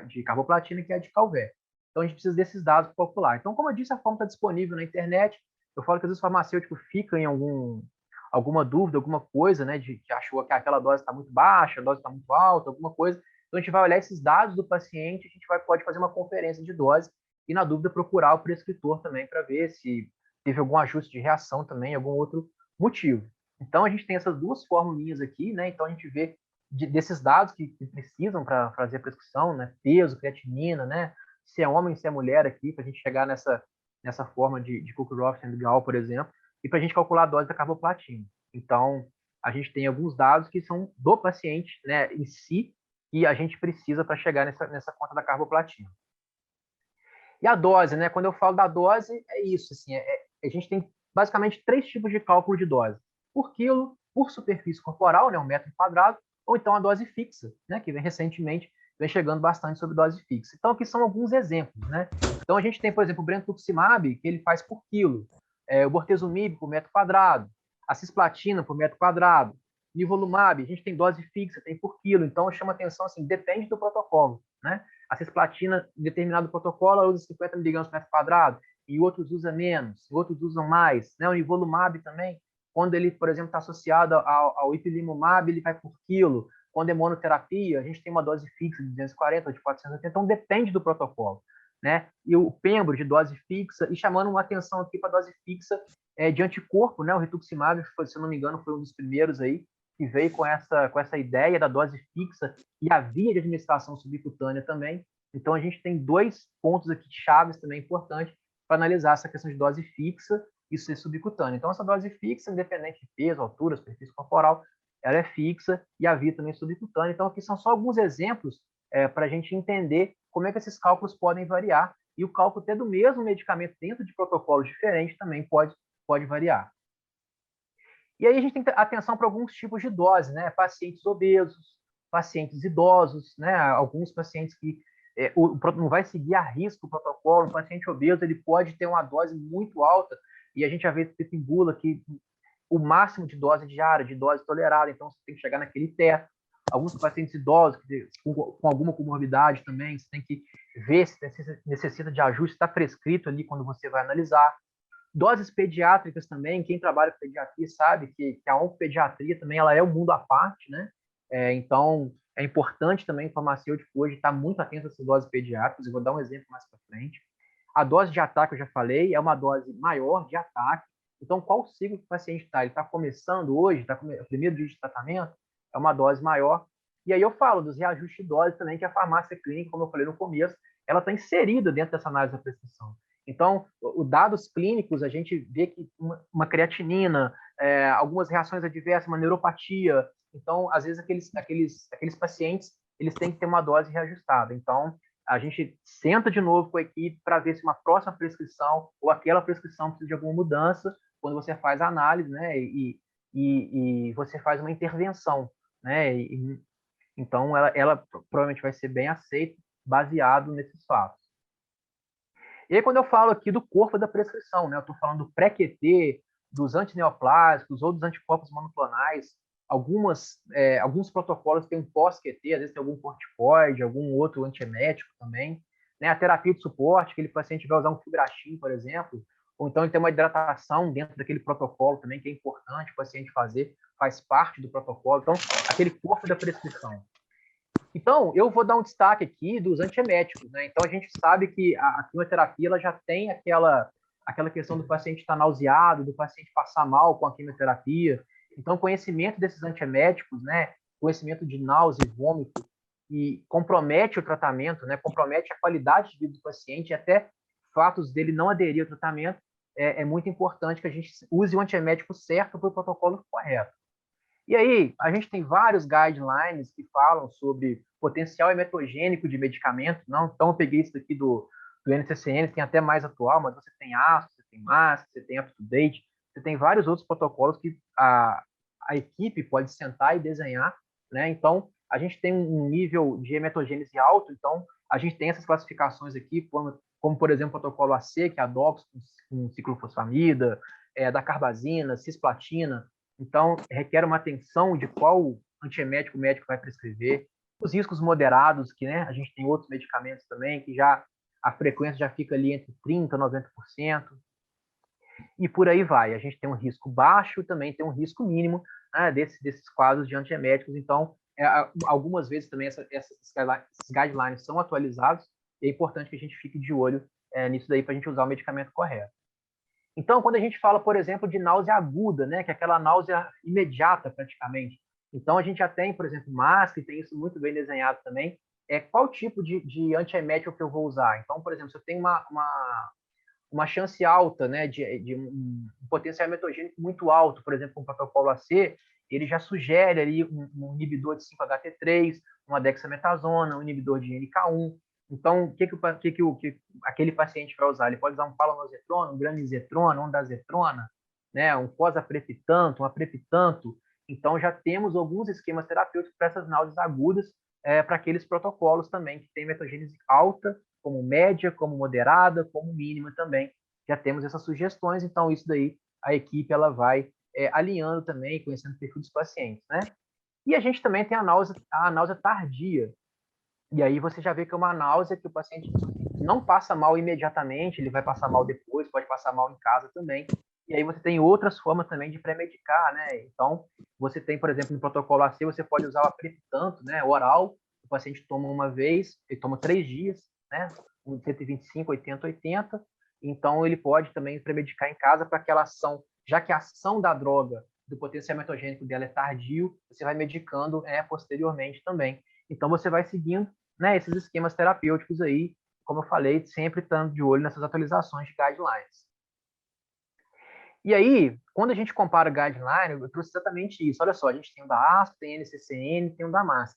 de carboplatina, que é a de Calvé. Então a gente precisa desses dados para calcular. Então, como eu disse, a fórmula está disponível na internet. Eu falo que às vezes o farmacêutico fica em alguma dúvida, alguma coisa, né, que achou que aquela dose está muito baixa, a dose está muito alta, alguma coisa. Então, a gente vai olhar esses dados do paciente, a gente pode fazer uma conferência de dose e, na dúvida, procurar o prescritor também para ver se teve algum ajuste de reação também, algum outro motivo. Então, a gente tem essas duas formulinhas aqui, né? Então, a gente vê desses dados que precisam para fazer a prescrição, né? Peso, creatinina, né? Se é homem, se é mulher aqui, para a gente chegar nessa forma de Cook-Roth e Gall, por exemplo, e para a gente calcular a dose da carboplatina. Então, a gente tem alguns dados que são do paciente, né, em si, e a gente precisa para chegar nessa conta da carboplatina. E a dose, né? Quando eu falo da dose, é isso, assim, a gente tem basicamente 3 tipos de cálculo de dose: por quilo, por superfície corporal, né, 1 metro quadrado, ou então a dose fixa, né, que recentemente vem chegando bastante sobre dose fixa. Então, aqui são alguns exemplos, né? Então, a gente tem, por exemplo, o brentuximab, que ele faz por quilo, o bortezomib por metro quadrado, a cisplatina por metro quadrado, nivolumab, a gente tem dose fixa, tem por quilo. Então, chama atenção, assim, depende do protocolo, né? A cisplatina, em determinado protocolo, usa 50 mg por metro quadrado, e outros usam menos, outros usam mais, né? O nivolumab também, quando ele, por exemplo, está associado ao ipilimumab, ele vai por quilo. Quando é monoterapia, a gente tem uma dose fixa de 240 ou de 480, então depende do protocolo, né? E o pembro de dose fixa, e chamando uma atenção aqui para a dose fixa de anticorpo, né? O rituximab, se eu não me engano, foi um dos primeiros aí que veio com essa ideia da dose fixa e a via de administração subcutânea também. Então, a gente tem 2 pontos aqui chaves também importantes para analisar essa questão de dose fixa e ser subcutânea. Então, essa dose fixa, independente de peso, altura, superfície corporal, ela é fixa e a via também é subcutânea. Então, aqui são só alguns exemplos para a gente entender como é que esses cálculos podem variar, e o cálculo até do mesmo medicamento dentro de protocolos diferentes também pode variar. E aí a gente tem que ter atenção para alguns tipos de dose, né? Pacientes obesos, pacientes idosos, né? Alguns pacientes que não vai seguir a risco o protocolo. Um paciente obeso, ele pode ter uma dose muito alta, e a gente já vê em bula que o máximo de dose diária, de dose tolerada, então você tem que chegar naquele teto. Alguns pacientes idosos com alguma comorbidade também, você tem que ver se necessita de ajuste, está prescrito ali quando você vai analisar. Doses pediátricas também, quem trabalha com pediatria sabe que a oncopediatria também ela é um mundo à parte, né? Então, é importante também o farmacêutico hoje estar muito atento a essas doses pediátricas. Eu vou dar um exemplo mais para frente. A dose de ataque, eu já falei, é uma dose maior de ataque. Então, qual o ciclo que o paciente está? Ele está começando hoje, está o primeiro dia de tratamento, é uma dose maior. E aí eu falo dos reajustes de dose também, que a farmácia clínica, como eu falei no começo, ela está inserida dentro dessa análise da prescrição. Então, os dados clínicos, a gente vê que uma creatinina, algumas reações adversas, uma neuropatia. Então, às vezes, aqueles pacientes, eles têm que ter uma dose reajustada. Então, a gente senta de novo com a equipe para ver se uma próxima prescrição ou aquela prescrição precisa de alguma mudança quando você faz a análise, né? E você faz uma intervenção, né? Então, ela provavelmente vai ser bem aceita baseado nesses fatos. E aí, quando eu falo aqui do corpo da prescrição, né, eu estou falando do pré-QT, dos antineoplásicos ou dos anticorpos monoclonais. Alguns protocolos têm um pós-QT, às vezes tem algum corticoide, algum outro antiemético também. Né? A terapia de suporte, aquele paciente vai usar um fibrachim, por exemplo, ou então ele tem uma hidratação dentro daquele protocolo também, que é importante o paciente fazer, faz parte do protocolo. Então, aquele corpo da prescrição. Então, eu vou dar um destaque aqui dos antieméticos, né? Então, a gente sabe que a quimioterapia ela já tem aquela questão do paciente estar nauseado, do paciente passar mal com a quimioterapia. Então, conhecimento desses antieméticos, né? Conhecimento de náusea e vômito, e compromete o tratamento, né? Compromete a qualidade de vida do paciente, e até fatos dele não aderir ao tratamento, é muito importante que a gente use o antiemético certo para o protocolo correto. E aí, a gente tem vários guidelines que falam sobre potencial emetogênico de medicamento. Não? Então, eu peguei isso daqui do NCCN, tem até mais atual, mas você tem ASTO, você tem MASC, você tem UpToDate, você tem vários outros protocolos que a equipe pode sentar e desenhar. Né? Então, a gente tem um nível de emetogênese alto, então a gente tem essas classificações aqui, como por exemplo, o protocolo AC, que é a DOX com ciclofosfamida, da carbazina, cisplatina. Então, requer uma atenção de qual antiemético o médico vai prescrever. Os riscos moderados, que né, a gente tem outros medicamentos também, que já a frequência já fica ali entre 30% e 90%. E por aí vai. A gente tem um risco baixo, também tem um risco mínimo, né, desses quadros de antieméticos. Então, algumas vezes também esses guidelines são atualizados, e é importante que a gente fique de olho nisso daí para a gente usar o medicamento correto. Então, quando a gente fala, por exemplo, de náusea aguda, né, que é aquela náusea imediata praticamente, então a gente já tem, por exemplo, máscara, e tem isso muito bem desenhado também, qual tipo de antiemético que eu vou usar. Então, por exemplo, se eu tenho uma chance alta, né, de um potencial emetogênico muito alto, por exemplo, com o protocolo AC, ele já sugere ali um inibidor de 5-HT3, uma dexametasona, um inibidor de NK1. Então, o que aquele paciente vai usar? Ele pode usar um palonozetrona, um granizetrona, um ondansetrona, né, um fosaprepitanto, um aprepitanto. Então, já temos alguns esquemas terapêuticos para essas náuseas agudas, para aqueles protocolos também que têm metogênese alta, como média, como moderada, como mínima também. Já temos essas sugestões, então isso daí a equipe ela vai alinhando também, conhecendo o perfil dos pacientes, né? E a gente também tem a náusea tardia. E aí você já vê que é uma náusea que o paciente não passa mal imediatamente, ele vai passar mal depois, pode passar mal em casa também. E aí você tem outras formas também de pré-medicar, né? Então, você tem, por exemplo, no protocolo AC, você pode usar o aprepitanto, né, oral, o paciente toma uma vez, ele toma 3 dias, né? 125, 80, 80. Então, ele pode também pré-medicar em casa para aquela ação, já que a ação da droga, do potencial metogênico dela é tardio, você vai medicando posteriormente também. Então, você vai seguindo, né, esses esquemas terapêuticos aí, como eu falei, sempre estando de olho nessas atualizações de guidelines. E aí, quando a gente compara guideline, eu trouxe exatamente isso. Olha só, a gente tem o da ASP, tem NCCN, tem o da MASP.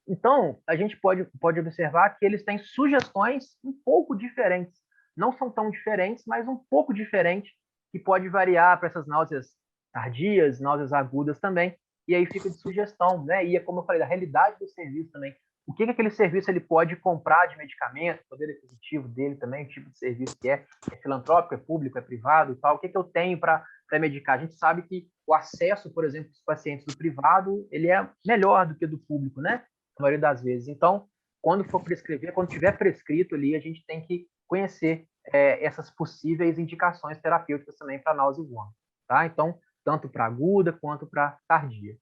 Então, a gente pode observar que eles têm sugestões um pouco diferentes. Não são tão diferentes, mas um pouco diferentes, que pode variar para essas náuseas tardias, náuseas agudas também. E aí fica de sugestão, né? E é como eu falei, da realidade do serviço também. O que aquele serviço ele pode comprar de medicamento, o poder aquisitivo dele também, o tipo de serviço que é filantrópico, é público, é privado e tal. O que eu tenho para medicar? A gente sabe que o acesso, por exemplo, dos pacientes do privado, ele é melhor do que do público, né? A maioria das vezes. Então, quando for prescrever, quando tiver prescrito ali, a gente tem que conhecer essas possíveis indicações terapêuticas também para náusea e vômito, tá? Então, tanto para aguda quanto para tardia.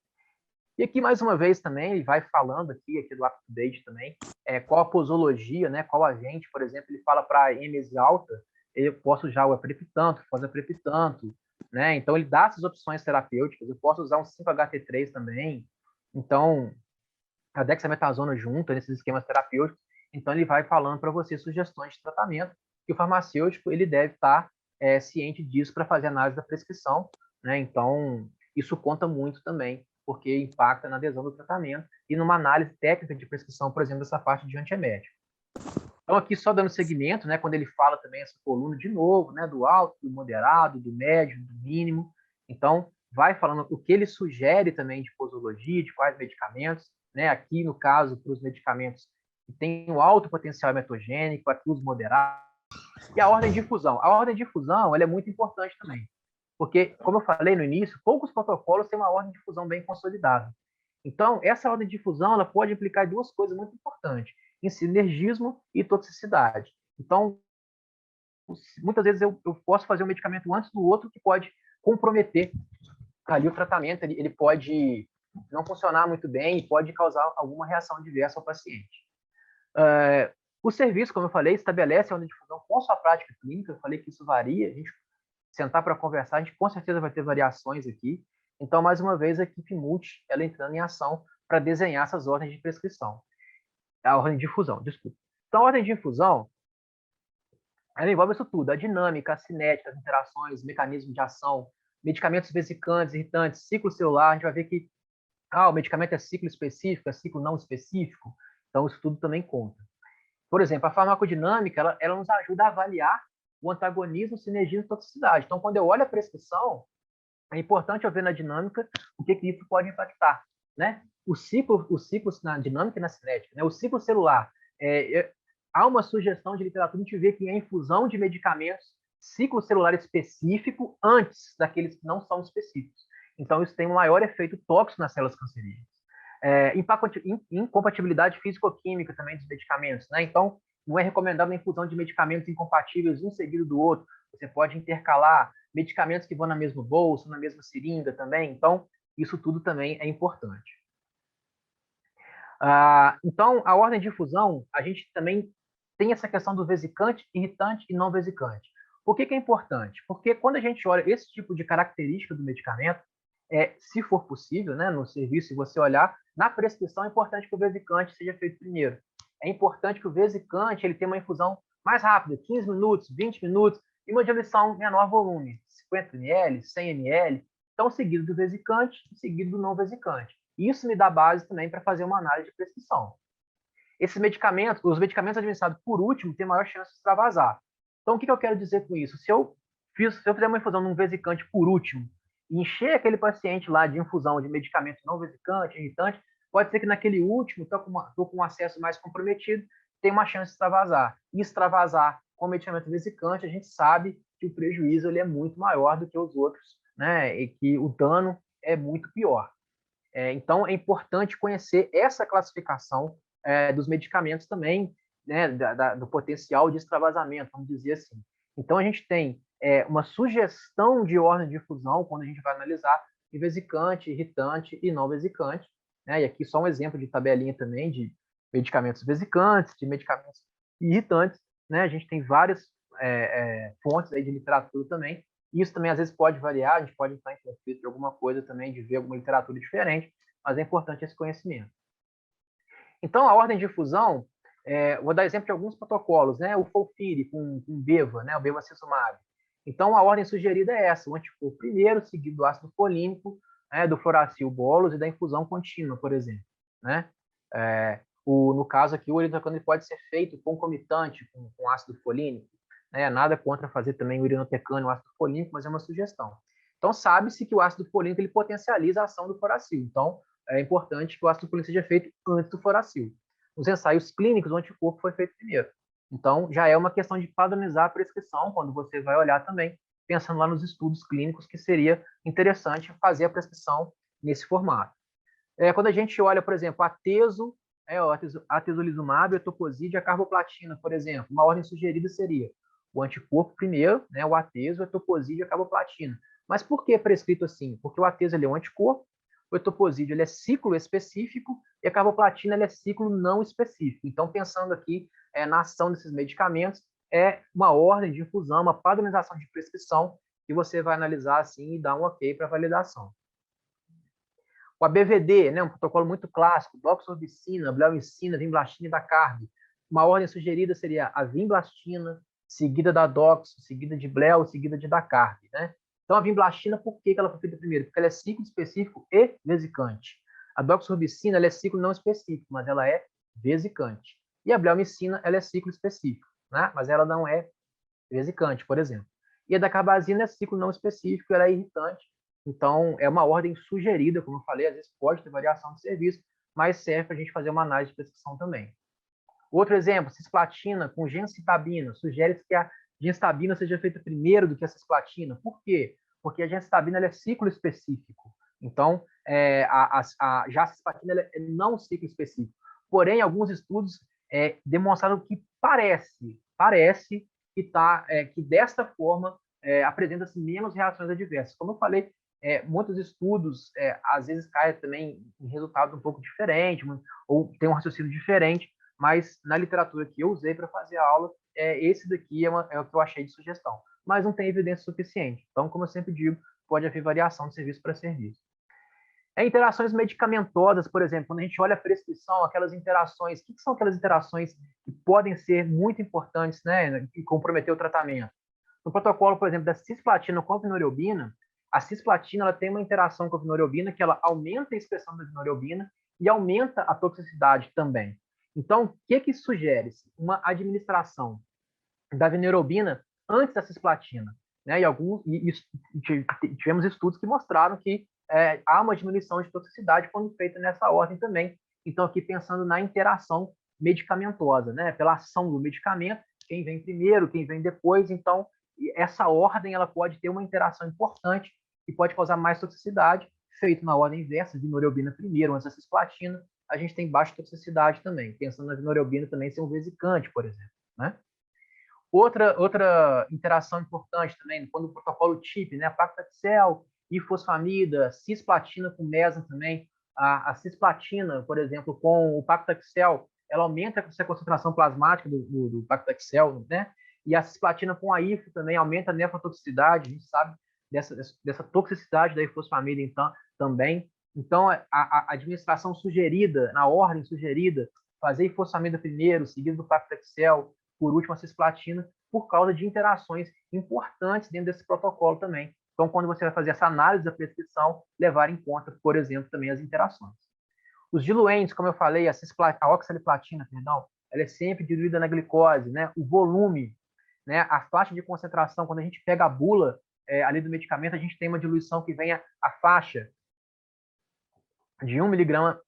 E aqui, mais uma vez, também, ele vai falando aqui do UpToDate também, qual a posologia, né, qual agente, por exemplo, ele fala para MS alta, eu posso usar o aprepitanto, fosaprepitanto, né? Então, ele dá essas opções terapêuticas, eu posso usar um 5-HT3 também. Então, a dexametasona junto nesses esquemas terapêuticos. Então, ele vai falando para você sugestões de tratamento que o farmacêutico ele deve estar ciente disso para fazer análise da prescrição, né? Então, isso conta muito também, porque impacta na adesão do tratamento e numa análise técnica de prescrição, por exemplo, dessa parte de antiemético. Então, aqui só dando seguimento, né, quando ele fala também essa coluna de novo, né, do alto, do moderado, do médio, do mínimo. Então, vai falando o que ele sugere também de posologia, de quais medicamentos, né, aqui no caso, para os medicamentos que têm um alto potencial emetogênico, aqui os moderados. E a ordem de infusão. A ordem de infusão ela é muito importante também, porque, como eu falei no início, poucos protocolos têm uma ordem de infusão bem consolidada. Então, essa ordem de difusão ela pode implicar duas coisas muito importantes, em sinergismo e toxicidade. Então, muitas vezes eu posso fazer um medicamento antes do outro que pode comprometer ali o tratamento, ele pode não funcionar muito bem e pode causar alguma reação adversa ao paciente. O serviço, como eu falei, estabelece a ordem de difusão com sua prática clínica, eu falei que isso varia, a gente sentar para conversar, a gente com certeza vai ter variações aqui. Então, mais uma vez, a equipe multi, ela entrando em ação para desenhar essas ordens de prescrição. A ordem de infusão, desculpa. Então, a ordem de infusão, ela envolve isso tudo, a dinâmica, a cinética, as interações, mecanismo de ação, medicamentos vesicantes, irritantes, ciclo celular, a gente vai ver que o medicamento é ciclo específico, é ciclo não específico, então isso tudo também conta. Por exemplo, a farmacodinâmica, ela nos ajuda a avaliar o antagonismo, sinergismo e toxicidade. Então, quando eu olho a prescrição, é importante eu ver na dinâmica o que isso pode impactar, né? Os ciclos na dinâmica e na cinética, né? O ciclo celular, há uma sugestão de literatura, a gente vê que a infusão de medicamentos ciclo celular específico antes daqueles que não são específicos. Então, isso tem um maior efeito tóxico nas células cancerígenas. Incompatibilidade físico-química também dos medicamentos, né? Então, não é recomendado a infusão de medicamentos incompatíveis um seguido do outro. Você pode intercalar medicamentos que vão na mesma bolsa, na mesma seringa também. Então, isso tudo também é importante. Então, a ordem de infusão, a gente também tem essa questão do vesicante, irritante e não vesicante. Por que é importante? Porque quando a gente olha esse tipo de característica do medicamento, se for possível, né, no serviço, se você olhar, na prescrição é importante que o vesicante seja feito primeiro. É importante que o vesicante ele tenha uma infusão mais rápida, 15 minutos, 20 minutos, e uma diluição menor volume, 50 ml, 100 ml, então seguido do vesicante e seguido do não vesicante. Isso me dá base também para fazer uma análise de prescrição. Os medicamentos administrados por último têm maior chance de extravasar. Então, o que eu quero dizer com isso? Se eu fizer uma infusão num vesicante por último e encher aquele paciente lá de infusão de medicamento não vesicante, irritante, pode ser que naquele último, estou com um acesso mais comprometido, tem uma chance de extravasar. E extravasar com medicamento vesicante, a gente sabe que o prejuízo ele é muito maior do que os outros, né? E que o dano é muito pior. Então, é importante conhecer essa classificação dos medicamentos também, né, do potencial de extravasamento, vamos dizer assim. Então, a gente tem uma sugestão de ordem de difusão quando a gente vai analisar vesicante, irritante e não vesicante. Né? E aqui só um exemplo de tabelinha também de medicamentos vesicantes, de medicamentos irritantes. Né? A gente tem várias fontes aí de literatura também. Isso também às vezes pode variar, a gente pode estar em conflito de alguma coisa também, de ver alguma literatura diferente, mas é importante esse conhecimento. Então, a ordem de difusão, vou dar exemplo de alguns protocolos, né? O FOLFIRI com Beva, né? O bevacizumab. Então, a ordem sugerida é essa: o anticorpo primeiro, seguido do ácido folínico, do fluoracil bolos e da infusão contínua, por exemplo. Né? No caso aqui, o urinotecano pode ser feito concomitante com ácido folínico. Né? Nada contra fazer também o urinotecano e o ácido folínico, mas é uma sugestão. Então, sabe-se que o ácido folínico ele potencializa a ação do fluoracil. Então, é importante que o ácido folínico seja feito antes do fluoracil. Nos ensaios clínicos, o anticorpo foi feito primeiro. Então, já é uma questão de padronizar a prescrição, quando você vai olhar também, pensando lá nos estudos clínicos, que seria interessante fazer a prescrição nesse formato. Quando a gente olha, por exemplo, ateso, atezolizumab, etoposide, a carboplatina, por exemplo, uma ordem sugerida seria o anticorpo primeiro, né, o ateso, o etoposide e a carboplatina. Mas por que prescrito assim? Porque o ateso ele é um anticorpo, o etoposídeo ele é ciclo específico e a carboplatina ele é ciclo não específico. Então, pensando aqui na ação desses medicamentos, é uma ordem de infusão, uma padronização de prescrição que você vai analisar assim e dar um ok para validação. O ABVD, né, um protocolo muito clássico, doxorubicina, bleomicina, vinblastina e dacarb. Uma ordem sugerida seria a vinblastina, seguida da dox, seguida de bleo, seguida de dacarb. Né? Então, a vinblastina, por que ela foi feita primeiro? Porque ela é ciclo específico e vesicante. A doxorubicina ela é ciclo não específico, mas ela é vesicante. E a bleomicina ela é ciclo específico, né? Mas ela não é vesicante, por exemplo. E a dacarbazina é ciclo não específico, ela é irritante. Então, é uma ordem sugerida, como eu falei, às vezes pode ter variação de serviço, mas serve para a gente fazer uma análise de prescrição também. Outro exemplo, cisplatina com gencitabina. Sugere-se que a gencitabina seja feita primeiro do que a cisplatina. Por quê? Porque a gencitabina ela é ciclo específico. Então, já a cisplatina ela é não ciclo específico. Porém, alguns estudos demonstraram que parece que desta forma apresenta-se menos reações adversas. Como eu falei, muitos estudos às vezes caem também em resultado um pouco diferente, ou tem um raciocínio diferente, mas na literatura que eu usei para fazer a aula, esse daqui é o que eu achei de sugestão. Mas não tem evidência suficiente. Então, como eu sempre digo, pode haver variação de serviço para serviço. Interações medicamentosas, por exemplo, quando a gente olha a prescrição, aquelas interações, o que são aquelas interações que podem ser muito importantes, né, e comprometer o tratamento? No protocolo, por exemplo, da cisplatina com a vinoriobina, a cisplatina ela tem uma interação com a vinoriobina que ela aumenta a expressão da vinoriobina e aumenta a toxicidade também. Então, o que isso sugere? Uma administração da vinoriobina antes da cisplatina. Né? Tivemos estudos que mostraram que há uma diminuição de toxicidade quando feita nessa ordem também. Então, aqui pensando na interação medicamentosa, né? Pela ação do medicamento, quem vem primeiro, quem vem depois. Então, essa ordem ela pode ter uma interação importante e pode causar mais toxicidade. Feito na ordem inversa, vinoriobina primeiro, antes da cisplatina, a gente tem baixa toxicidade também. Pensando na vinoriobina também ser um vesicante, por exemplo. Né? Outra interação importante também, quando o protocolo TIP, né, paclitaxel, ifosfamida, cisplatina com mesa também, a cisplatina, por exemplo, com o paclitaxel, ela aumenta essa concentração plasmática do paclitaxel, né? E a cisplatina com a IFO também aumenta a nefrotoxicidade, a gente sabe dessa toxicidade da ifosfamida, então, também. Então, a administração sugerida, na ordem sugerida, fazer ifosfamida primeiro, seguido do paclitaxel, por último a cisplatina, por causa de interações importantes dentro desse protocolo também. Então, quando você vai fazer essa análise da prescrição, levar em conta, por exemplo, também as interações. Os diluentes, como eu falei, a oxaliplatina, perdão, ela é sempre diluída na glicose, né? O volume, né? A faixa de concentração, quando a gente pega a bula ali do medicamento, a gente tem uma diluição que vem a faixa de 1 miligrama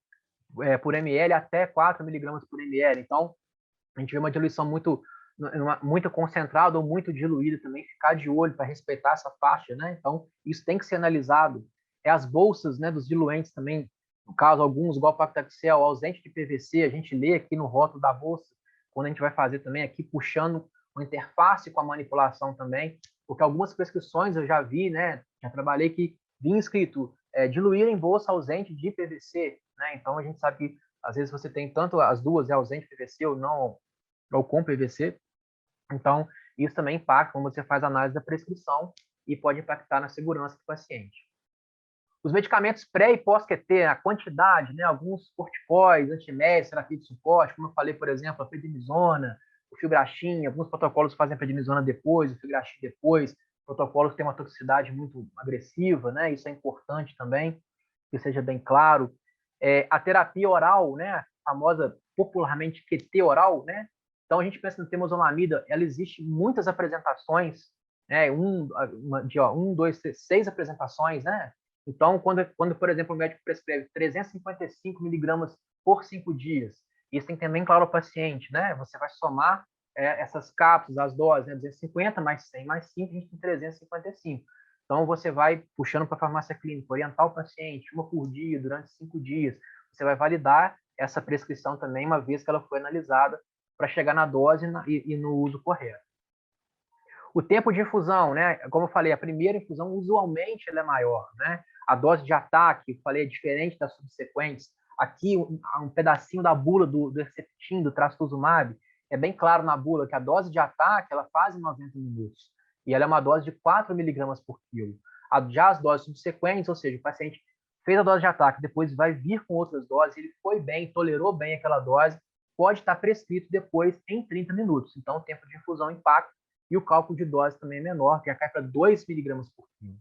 por ml até 4 miligramas por ml. Então, a gente vê uma diluição muito concentrada ou muito diluída também, ficar de olho para respeitar essa faixa, né? Então, isso tem que ser analisado. As bolsas, né, dos diluentes também, no caso, alguns, igual paclitaxel, ausente de PVC, a gente lê aqui no rótulo da bolsa, quando a gente vai fazer também aqui, puxando uma interface com a manipulação também, porque algumas prescrições eu já vi, né, já trabalhei que vinha escrito diluir em bolsa ausente de PVC, né? Então, a gente sabe que às vezes você tem tanto as duas, ausente de PVC ou não, ou com PVC. Então, isso também impacta quando você faz a análise da prescrição e pode impactar na segurança do paciente. Os medicamentos pré e pós-QT, a quantidade, né? Alguns corticóides, antimédicos, terapia de suporte, como eu falei, por exemplo, a prednisona, o filgrastim, alguns protocolos fazem a prednisona depois, o filgrastim depois, protocolos que têm uma toxicidade muito agressiva, né? Isso é importante também, que seja bem claro. A terapia oral, né? A famosa, popularmente, QT oral, né? Então, a gente pensa no temozolomida, ela existe muitas apresentações, né? 6 apresentações, né? Então, quando, por exemplo, o médico prescreve 355 miligramas por 5 dias, isso tem que ter bem claro ao paciente, né? Você vai somar essas cápsulas, as doses, né? 250 mais 100 mais 5, a gente tem 355. Então, você vai puxando para a farmácia clínica, orientar o paciente, uma por dia, durante 5 dias. Você vai validar essa prescrição também, uma vez que ela foi analisada, para chegar na dose e no uso correto. O tempo de infusão, né? Como eu falei, a primeira infusão usualmente ela é maior, né? A dose de ataque, eu falei, é diferente das subsequentes. Aqui, um pedacinho da bula do Herceptin, do trastuzumab, é bem claro na bula que a dose de ataque ela faz em 90 minutos. E ela é uma dose de 4 miligramas por quilo. Já as doses subsequentes, ou seja, o paciente fez a dose de ataque, depois vai vir com outras doses, ele foi bem, tolerou bem aquela dose, pode estar prescrito depois em 30 minutos. Então, o tempo de infusão impacta e o cálculo de dose também é menor, que já cai para 2 miligramas por quilo.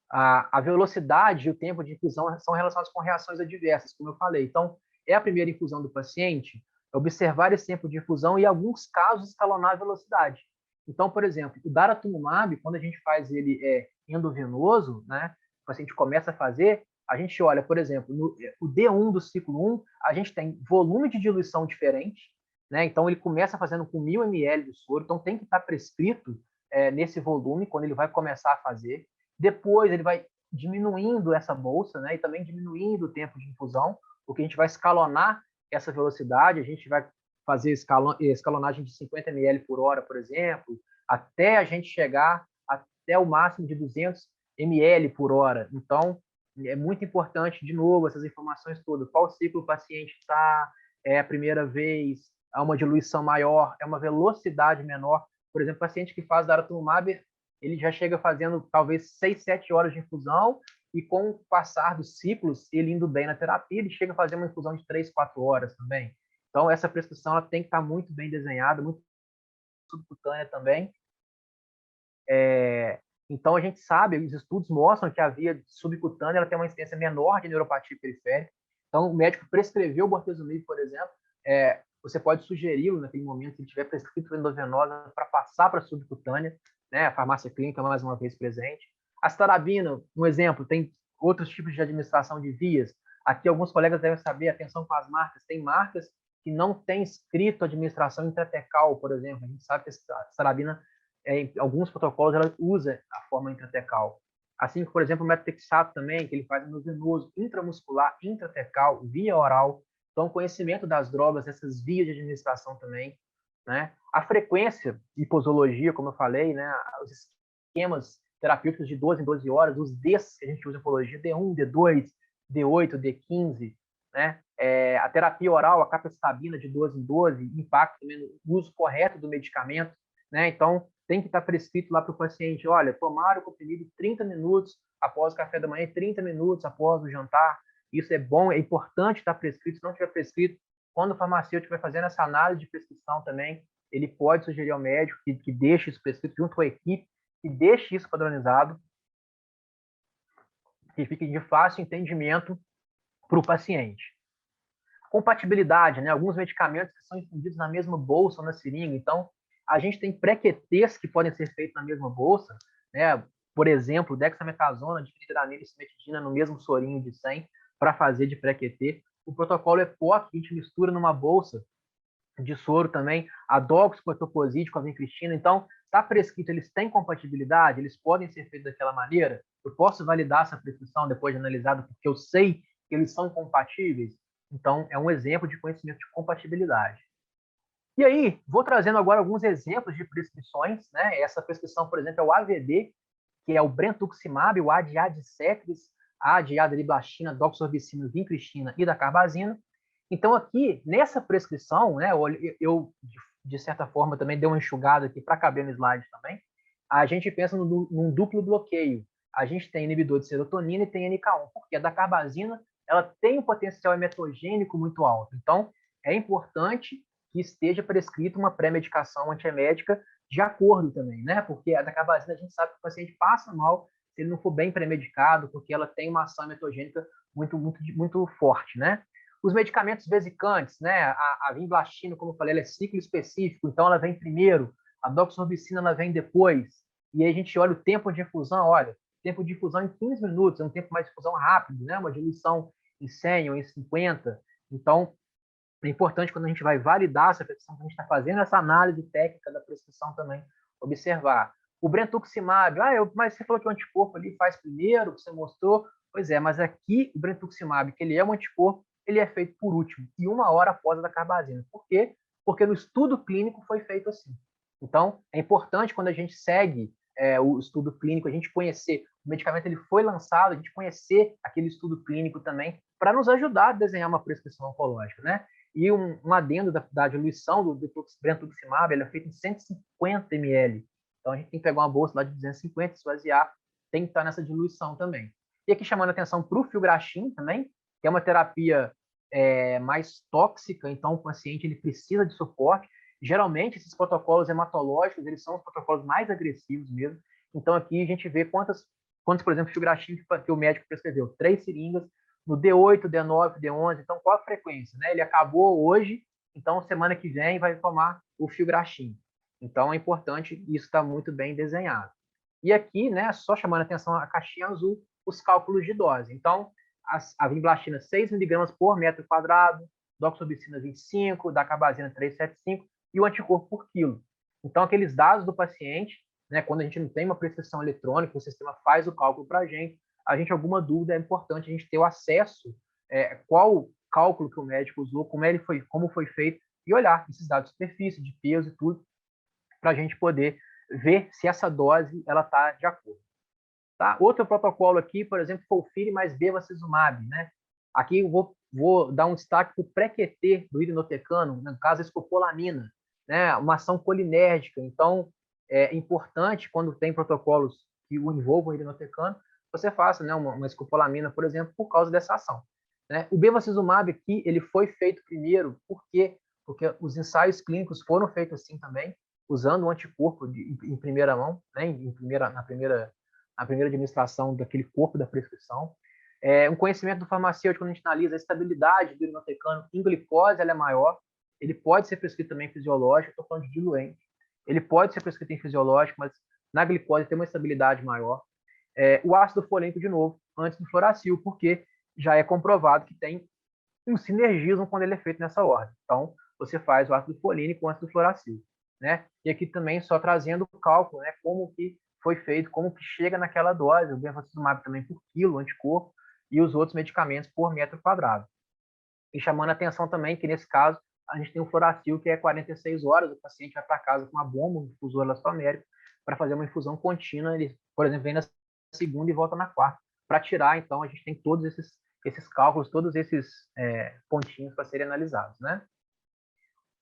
A velocidade e o tempo de infusão são relacionados com reações adversas, como eu falei. Então, é a primeira infusão do paciente, observar esse tempo de infusão e, em alguns casos, escalonar a velocidade. Então, por exemplo, o daratumumab, quando a gente faz ele endovenoso, né, o paciente começa a fazer, a gente olha, por exemplo, o D1 do ciclo 1, a gente tem volume de diluição diferente, né? Então, ele começa fazendo com 1.000 ml de soro, então tem que estar prescrito nesse volume quando ele vai começar a fazer. Depois, ele vai diminuindo essa bolsa, né? E também diminuindo o tempo de infusão, porque a gente vai escalonar essa velocidade, a gente vai fazer escalonagem de 50 ml por hora, por exemplo, até a gente chegar até o máximo de 200 ml por hora. Então, é muito importante, de novo, essas informações todas. Qual ciclo o paciente está, é a primeira vez, há uma diluição maior, é uma velocidade menor. Por exemplo, o paciente que faz daratumumab, ele já chega fazendo talvez 6, 7 horas de infusão e com o passar dos ciclos, ele indo bem na terapia, ele chega a fazer uma infusão de 3, 4 horas também. Então, essa prescrição ela tem que estar muito bem desenhada, muito subcutânea também. Então, a gente sabe, os estudos mostram que a via subcutânea ela tem uma incidência menor de neuropatia periférica. Então, o médico prescreveu o bortezomib, por exemplo, você pode sugeri-lo naquele momento, se ele tiver prescrito endovenosa, para passar para a subcutânea, né? A farmácia clínica, mais uma vez, presente. A citarabina, um exemplo, tem outros tipos de administração de vias. Aqui, alguns colegas devem saber, atenção com as marcas, tem marcas que não tem escrito administração intratecal, por exemplo. A gente sabe que a citarabina, em alguns protocolos, ela usa a forma intratecal. Assim que, por exemplo, o methotrexato também, que ele faz endovenoso, intramuscular, intratecal, via oral. Então, conhecimento das drogas, dessas vias de administração também, né? A frequência de posologia, como eu falei, né? Os esquemas terapêuticos de 12 em 12 horas, os Ds que a gente usa em posologia, D1, D2, D8, D15, né? A terapia oral, a capecitabina de 12 em 12, impacta também no uso correto do medicamento, né? Então, tem que estar prescrito lá para o paciente, olha, tomar o comprimido 30 minutos após o café da manhã e 30 minutos após o jantar. Isso é bom, é importante estar prescrito. Se não tiver prescrito, quando o farmacêutico vai fazendo essa análise de prescrição também, ele pode sugerir ao médico que deixe isso prescrito junto com a equipe, que deixe isso padronizado, que fique de fácil entendimento para o paciente. Compatibilidade, né? Alguns medicamentos que são infundidos na mesma bolsa ou na seringa. Então, a gente tem pré-QTs que podem ser feitos na mesma bolsa, né? Por exemplo, dexametasona, difenidramina e cimetidina no mesmo sorinho de 100 para fazer de pré-QT. O protocolo EPOC, que a gente mistura numa bolsa de soro também, a dox com a etoposide, com a vincristina. Então, está prescrito, eles têm compatibilidade, eles podem ser feitos daquela maneira. Eu posso validar essa prescrição depois de analisado, porque eu sei que eles são compatíveis. Então, é um exemplo de conhecimento de compatibilidade. E aí, vou trazendo agora alguns exemplos de prescrições, né? Essa prescrição, por exemplo, é o AVD, que é o brentuximab, o adiadicetris, a adiadriblastina, doxorubicina, vincristina e da carbazina. Então, aqui, nessa prescrição, né, eu de certa forma, também dei uma enxugada aqui para caber no slide também, a gente pensa num duplo bloqueio. A gente tem inibidor de serotonina e tem NK1, porque a da carbazina ela tem um potencial emetogênico muito alto. Então, é importante que esteja prescrito uma pré-medicação antiemética de acordo também, né? Porque a da carbazina a gente sabe que o paciente passa mal se ele não for bem pré-medicado, porque ela tem uma ação emetogênica muito forte, né? Os medicamentos vesicantes, né? A vinblastina, como eu falei, ela é ciclo específico, então ela vem primeiro, a doxorubicina ela vem depois, e aí a gente olha o tempo de infusão, olha, tempo de infusão em 15 minutos, é um tempo mais de infusão rápido, né? Uma diluição em 100 ou em 50. Então, é importante quando a gente vai validar essa prescrição, que a gente está fazendo essa análise técnica da prescrição também, observar. O brentuximab, mas você falou que o anticorpo ali faz primeiro, que você mostrou. Pois é, mas aqui o brentuximab, que ele é um anticorpo, ele é feito por último, e 1 hora após a da carbazina. Por quê? Porque no estudo clínico foi feito assim. Então, é importante quando a gente segue o estudo clínico, a gente conhecer o medicamento, ele foi lançado, a gente conhecer aquele estudo clínico também, para nos ajudar a desenhar uma prescrição oncológica, né? E um adendo da diluição do brentuximab, ele é feito em 150 ml. Então, a gente tem que pegar uma bolsa lá de 250, esvaziar, tem que estar nessa diluição também. E aqui chamando a atenção para o filgrastim também, que é uma terapia mais tóxica, então o paciente ele precisa de suporte. Geralmente, esses protocolos hematológicos, eles são os protocolos mais agressivos mesmo. Então, aqui a gente vê quantos, por exemplo, filgrastim que o médico prescreveu. 3 seringas, no D8, D9, D11. Então, qual a frequência? Né? Ele acabou hoje, então semana que vem vai tomar o filgrastim. Então, é importante, isso está muito bem desenhado. E aqui, né, só chamando a atenção a caixinha azul, os cálculos de dose. Então, a vinblastina 6 mg por metro quadrado, doxorubicina 25, dacarbazina 375 e o anticorpo por quilo. Então, aqueles dados do paciente, né, quando a gente não tem uma prescrição eletrônica, o sistema faz o cálculo para a gente alguma dúvida, é importante a gente ter o acesso, qual cálculo que o médico usou, como foi feito, e olhar esses dados de superfície, de peso e tudo, para a gente poder ver se essa dose ela está de acordo. Tá? Outro protocolo aqui, por exemplo, FOLFIRI mais bevacizumab, né? Aqui eu vou dar um destaque para o pré-QT do irinotecano, no caso a escopolamina, né? Uma ação colinérgica. Então, é importante, quando tem protocolos que o envolvam o irinotecano, você faça, né, uma escopolamina, por exemplo, por causa dessa ação. Né? O bevacizumab aqui, ele foi feito primeiro, por quê? Porque os ensaios clínicos foram feitos assim também, usando o anticorpo em primeira mão, né, na primeira administração daquele corpo da prescrição. Um conhecimento do farmacêutico, quando a gente analisa a estabilidade do irinotecano em glicose, ela é maior. Ele pode ser prescrito também em fisiológico, estou falando de diluente. Ele pode ser prescrito em fisiológico, mas na glicose tem uma estabilidade maior. O ácido folênico, de novo, antes do fluoracil, porque já é comprovado que tem um sinergismo quando ele é feito nessa ordem. Então, você faz o ácido folínico antes do fluoracil, né? E aqui também só trazendo o cálculo, né? Como que foi feito, como que chega naquela dose, o bevacizumab também por quilo, anticorpo, e os outros medicamentos por metro quadrado. E chamando a atenção também que, nesse caso, a gente tem o fluoracil, que é 46 horas, o paciente vai para casa com uma bomba, um difusor elastomérico, para fazer uma infusão contínua, ele, por exemplo, vem na segunda e volta na quarta, para tirar, então, a gente tem todos esses cálculos, todos esses pontinhos para serem analisados, né?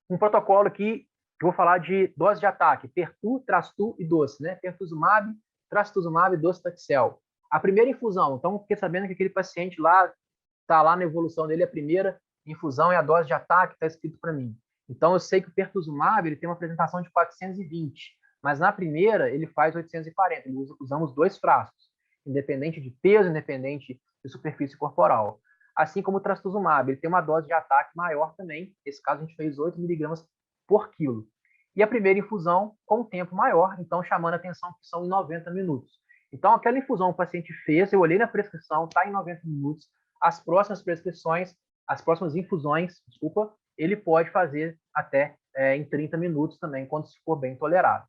Um protocolo aqui, eu vou falar de dose de ataque, Pertu, Trastu e doce, né? Pertuzumab, Trastuzumab e docetaxel. A primeira infusão, então fiquei sabendo que aquele paciente lá, está lá na evolução dele, a primeira infusão é a dose de ataque, está escrito para mim. Então eu sei que o Pertuzumab ele tem uma apresentação de 420, mas na primeira ele faz 840, usamos 2 frascos, independente de peso, independente de superfície corporal. Assim como o Trastuzumab, ele tem uma dose de ataque maior também. Nesse caso, a gente fez 8 miligramas por quilo. E a primeira infusão com um tempo maior, então chamando a atenção que são em 90 minutos. Então, aquela infusão que o paciente fez, eu olhei na prescrição, está em 90 minutos. As próximas prescrições, as próximas infusões, desculpa, ele pode fazer até em 30 minutos também, quando se for bem tolerado.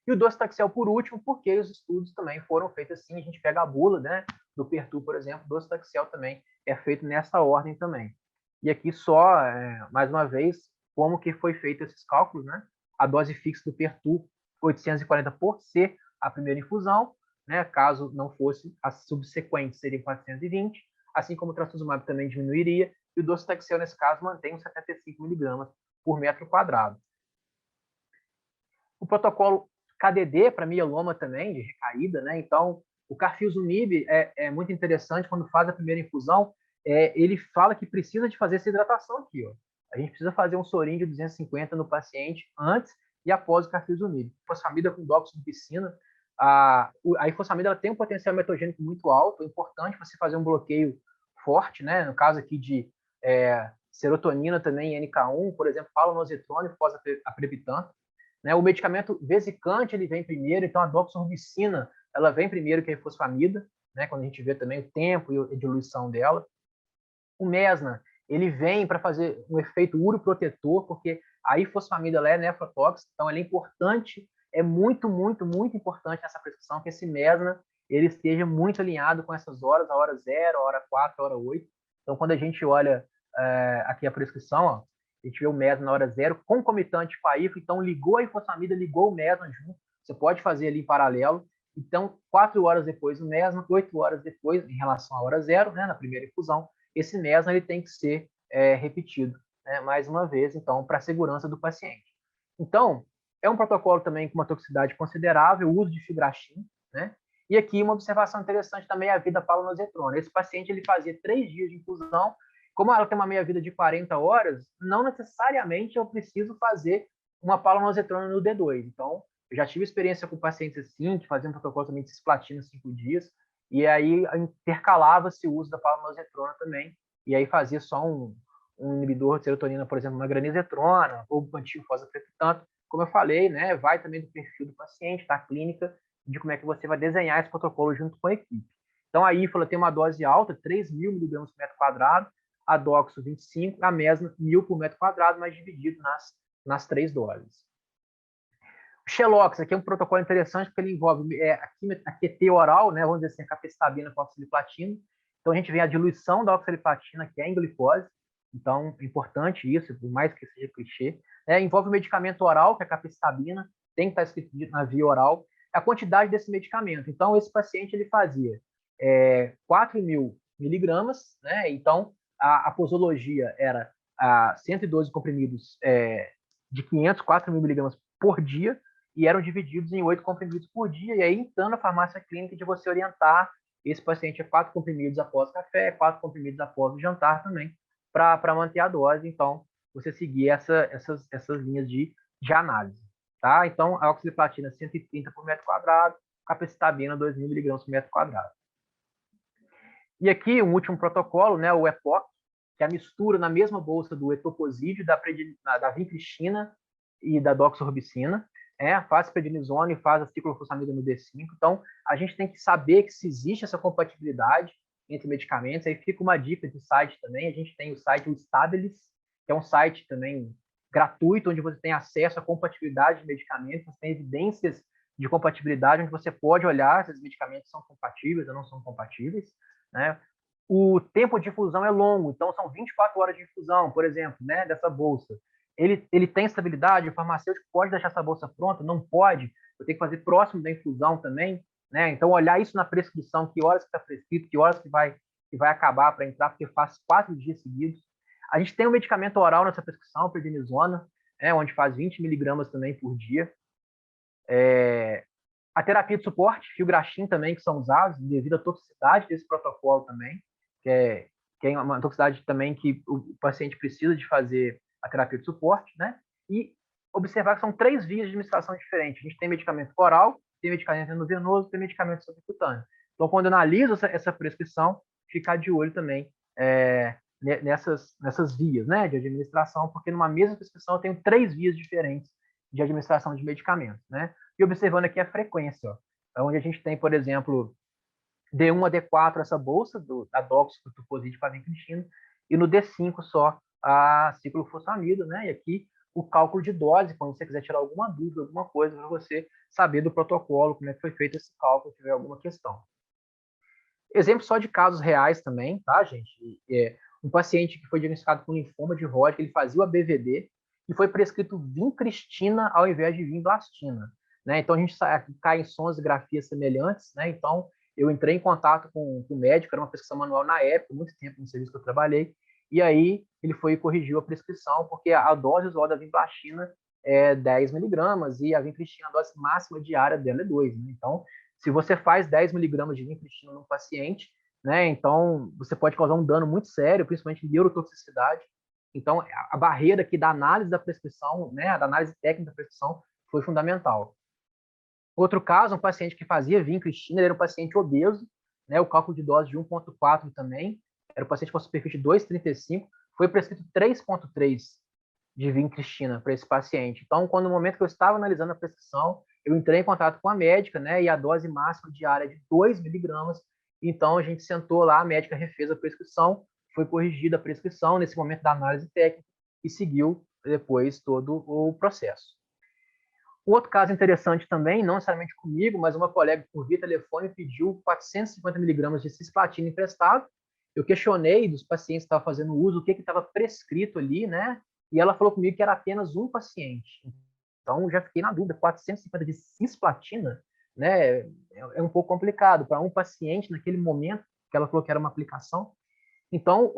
E o docetaxel por último, porque os estudos também foram feitos assim, a gente pega a bula, né, do Pertu, por exemplo, o docetaxel também é feito nessa ordem também. E aqui só, mais uma vez, como que foi feito esses cálculos, né? A dose fixa do Pertu, 840 por ser a primeira infusão, né? Caso não fosse, as subsequentes seriam 420, assim como o trastuzumab também diminuiria, e o docetaxel, nesse caso, mantém os 75 miligramas por metro quadrado. O protocolo KDD para mieloma também, de recaída, né? Então, o carfilzomib é muito interessante quando faz a primeira infusão, ele fala que precisa de fazer essa hidratação aqui, ó. A gente precisa fazer um sorinho de 250 no paciente antes e após o carfilzomib. Fosfamida com doxorubicina, a ifosfamida ela tem um potencial metogênico muito alto, é importante você fazer um bloqueio forte, né? No caso aqui de serotonina também, NK1, por exemplo, palonozetrone, pós-aprepitanto. Né? O medicamento vesicante ele vem primeiro, então a doxorubicina ela vem primeiro que a ifosfamida, né? Quando a gente vê também o tempo e a diluição dela. O mesna ele vem para fazer um efeito uroprotetor, porque a ifosfamida ela é nefrotóxica, então ela é importante, é muito, muito, muito importante nessa prescrição que esse mesna ele esteja muito alinhado com essas horas, a hora 0, a hora 4, a hora 8. Então, quando a gente olha aqui a prescrição, ó, a gente vê o mesna na hora 0, concomitante com a ifo, então ligou a ifosfamida, ligou o mesna junto, você pode fazer ali em paralelo. Então, 4 horas depois o mesna, 8 horas depois, em relação à hora 0, né, na primeira infusão, esse mesna ele tem que ser repetido, né, mais uma vez, então, para a segurança do paciente. Então, é um protocolo também com uma toxicidade considerável, o uso de fibrachim, né? E aqui uma observação interessante também é a vida palonozetrona. Esse paciente ele fazia 3 dias de infusão. Como ela tem uma meia-vida de 40 horas, não necessariamente eu preciso fazer uma palonozetrona no D2. Então, eu já tive experiência com pacientes assim, que faziam um protocolo também de cisplatina 5 dias, e aí intercalava-se o uso da palonozetrona também, e aí fazia só um inibidor de serotonina, por exemplo, uma granizetrona, ou um antifosaprepitanto. Como eu falei, né, vai também do perfil do paciente, da clínica, de como é que você vai desenhar esse protocolo junto com a equipe. Então, a ífola tem uma dose alta, 3.000 miligramas por metro quadrado, a doxo 25, a mesna 1.000 por metro quadrado, mas dividido nas 3 doses. O Xelox, aqui é um protocolo interessante, porque ele envolve a QT oral, né, vamos dizer assim, a capecitabina com oxaliplatina. Então, a gente vê a diluição da oxaliplatina, que é em glicose. Então, é importante isso, por mais que seja clichê. Envolve o medicamento oral, que é a capecitabina, tem que estar escrito na via oral. A quantidade desse medicamento. Então, esse paciente ele fazia 4.000 miligramas, né? Então, a posologia era 112 comprimidos de 500, 4.000 miligramas por dia, e eram divididos em 8 comprimidos por dia, e aí entrando na farmácia clínica de você orientar esse paciente a 4 comprimidos após o café, 4 comprimidos após o jantar também, para manter a dose. Então, você seguir essas linhas de análise. Tá? Então, a oxaliplatina 130 por metro quadrado, capecitabina 2.000 miligramas por metro quadrado. E aqui, um último protocolo, né, o EPOC, que é a mistura na mesma bolsa do etoposídeo, da vincristina e da doxorubicina, faz prednisone, faz a ciclofosfamida no D5. Então, a gente tem que saber que se existe essa compatibilidade entre medicamentos. Aí fica uma dica de site também. A gente tem o site Stabilis, que é um site também gratuito, onde você tem acesso à compatibilidade de medicamentos, você tem evidências de compatibilidade, onde você pode olhar se os medicamentos são compatíveis ou não são compatíveis, né? O tempo de infusão é longo, então são 24 horas de infusão, por exemplo, né, dessa bolsa. Ele tem estabilidade, o farmacêutico pode deixar essa bolsa pronta? Não pode, eu tenho que fazer próximo da infusão também, né? Então olhar isso na prescrição, que horas que está prescrito, que horas que vai que vai acabar para entrar, porque faz 4 dias seguidos. A gente tem um medicamento oral nessa prescrição, prednisona, onde faz 20 miligramas também por dia. A terapia de suporte, filgrastim também, que são usados devido à toxicidade desse protocolo também, que é uma toxicidade também que o paciente precisa de fazer a terapia de suporte, né? E observar que são 3 vias de administração diferentes. A gente tem medicamento oral, tem medicamento endovenoso, tem medicamento subcutâneo. Então, quando eu analiso essa prescrição, ficar de olho também nessas vias, né, de administração, porque numa mesma prescrição eu tenho 3 vias diferentes de administração de medicamentos, né? E observando aqui a frequência, ó, onde a gente tem, por exemplo, D1 a D4, essa bolsa da doxorubicina para vincristina, e no D5 só a ciclofosfamida, né? E aqui o cálculo de dose, quando você quiser tirar alguma dúvida, alguma coisa, para você saber do protocolo, como é que foi feito esse cálculo, se tiver alguma questão. Exemplo só de casos reais também, tá, gente? Um paciente que foi diagnosticado com linfoma de Hodgkin, ele fazia o ABVD e foi prescrito vincristina ao invés de vinblastina, né? Então a gente cai em sonsografias semelhantes, né? Então eu entrei em contato com o médico, era uma prescrição manual na época, muito tempo no serviço que eu trabalhei, e aí ele foi e corrigiu a prescrição, porque a dose usual da vinblastina é 10 miligramas e a vincristina, a dose máxima diária dela é 2, né? Então, se você faz 10 miligramas de vincristina num paciente, né, então você pode causar um dano muito sério, principalmente neurotoxicidade. Então, a barreira aqui da análise da prescrição, né, da análise técnica da prescrição, foi fundamental. Outro caso, um paciente que fazia vincristina, ele era um paciente obeso, né, o cálculo de dose de 1,4 também, era um paciente com superfície de 2,35, foi prescrito 3,3 de vincristina para esse paciente. Então, quando no momento que eu estava analisando a prescrição, eu entrei em contato com a médica, né, e a dose máxima diária é de 2 miligramas, então a gente sentou lá, a médica refez a prescrição, foi corrigida a prescrição nesse momento da análise técnica e seguiu depois todo o processo. Um outro caso interessante também, não necessariamente comigo, mas uma colega por via telefone pediu 450 miligramas de cisplatina emprestado. Eu questionei dos pacientes que estavam fazendo uso, o que estava prescrito ali, né? E ela falou comigo que era apenas um paciente. Então, já fiquei na dúvida, 450 de cisplatina, né? É um pouco complicado para um paciente naquele momento, que ela falou que era uma aplicação. Então,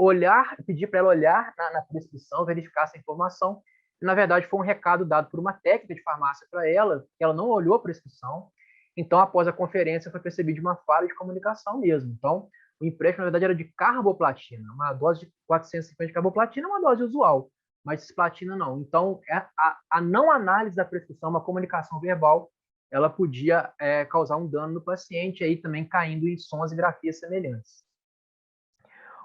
pedir para ela olhar na prescrição, verificar essa informação. E, na verdade, foi um recado dado por uma técnica de farmácia para ela, que ela não olhou a prescrição. Então, após a conferência, foi percebido uma falha de comunicação mesmo. Então, o empréstimo, na verdade, era de carboplatina. Uma dose de 450 de carboplatina é uma dose usual, mas cisplatina não. Então, a não análise da prescrição, uma comunicação verbal, ela podia causar um dano no paciente, aí também caindo em sonsografias semelhantes.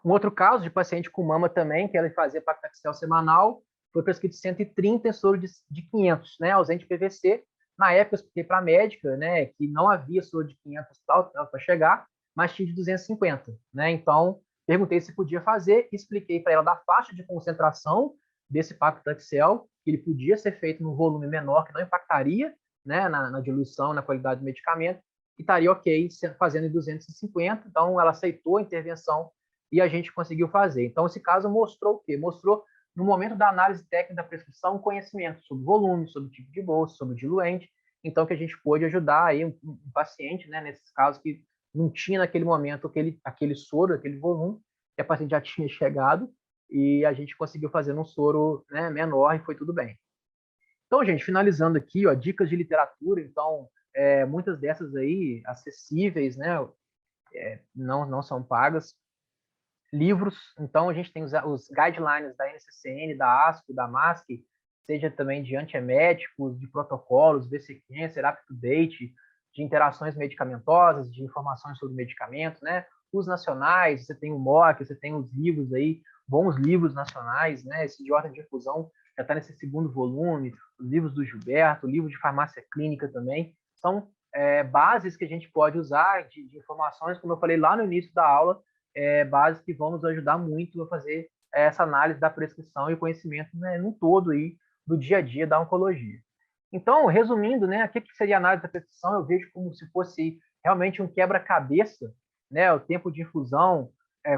Um outro caso de paciente com mama também, que ela fazia paclitaxel semanal, foi prescrito 130 em soro de 500, né, ausente PVC. Na época, eu expliquei para a médica, né, que não havia soro de 500 para chegar, mas tinha de 250, né? Então, perguntei se podia fazer, expliquei para ela da faixa de concentração desse paclitaxel, que ele podia ser feito num volume menor, que não impactaria, né, na diluição, na qualidade do medicamento, e estaria ok fazendo em 250. Então, ela aceitou a intervenção e a gente conseguiu fazer. Então, esse caso mostrou o quê? Mostrou, no momento da análise técnica da prescrição, conhecimento sobre volume, sobre o tipo de bolsa, sobre o diluente, então que a gente pôde ajudar aí um paciente, né, nesses casos que não tinha naquele momento aquele soro, aquele volume, que a paciente já tinha chegado, e a gente conseguiu fazer um soro, né, menor e foi tudo bem. Então, gente, finalizando aqui, ó, dicas de literatura, então, muitas dessas aí acessíveis, né, não são pagas. Livros, então a gente tem os guidelines da NCCN, da ASCO, da MASC, seja também de antieméticos, de protocolos, VC-Cancer, UpToDate, de interações medicamentosas, de informações sobre medicamentos, né? Os nacionais, você tem o MOC, você tem os livros aí, bons livros nacionais, né? Esse de ordem de difusão já está nesse segundo volume, os livros do Gilberto, o livro de farmácia clínica também, são bases que a gente pode usar de informações, como eu falei lá no início da aula, bases que vão nos ajudar muito a fazer essa análise da prescrição e o conhecimento, né, no todo aí, do dia a dia da oncologia. Então, resumindo, né, o que seria a análise da prescrição? Eu vejo como se fosse realmente um quebra-cabeça, né, o tempo de infusão,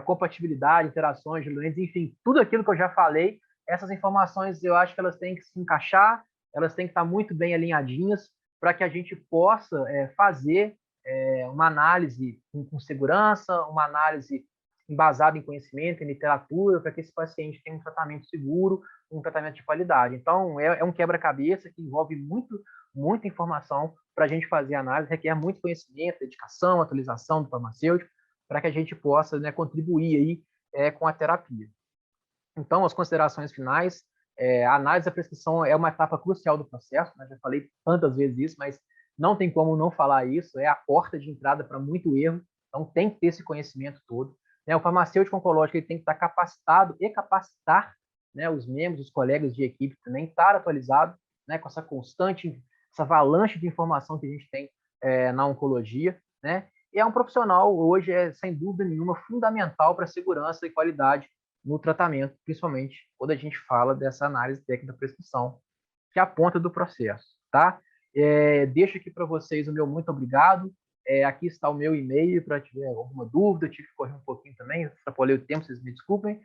compatibilidade, interações, diluentes, enfim, tudo aquilo que eu já falei, essas informações eu acho que elas têm que se encaixar, elas têm que estar muito bem alinhadinhas para que a gente possa fazer uma análise com segurança, uma análise embasado em conhecimento, em literatura, para que esse paciente tenha um tratamento seguro, um tratamento de qualidade. Então, é um quebra-cabeça que envolve muita informação para a gente fazer análise, requer muito conhecimento, dedicação, atualização do farmacêutico, para que a gente possa, né, contribuir aí com a terapia. Então, as considerações finais, a análise da prescrição é uma etapa crucial do processo, né? Já falei tantas vezes isso, mas não tem como não falar isso, é a porta de entrada para muito erro, então tem que ter esse conhecimento todo. Né? O farmacêutico oncológico ele tem que estar capacitado e capacitar, né, os membros, os colegas de equipe também, estar atualizado, né, com essa constante, essa avalanche de informação que a gente tem na oncologia, né? E é um profissional, hoje, sem dúvida nenhuma, fundamental para a segurança e qualidade no tratamento, principalmente quando a gente fala dessa análise técnica da prescrição, que é a ponta do processo, tá? Deixo aqui para vocês o meu muito obrigado. Aqui está o meu e-mail para tiver alguma dúvida. Eu tive que correr um pouquinho também, extrapolei o tempo, vocês me desculpem.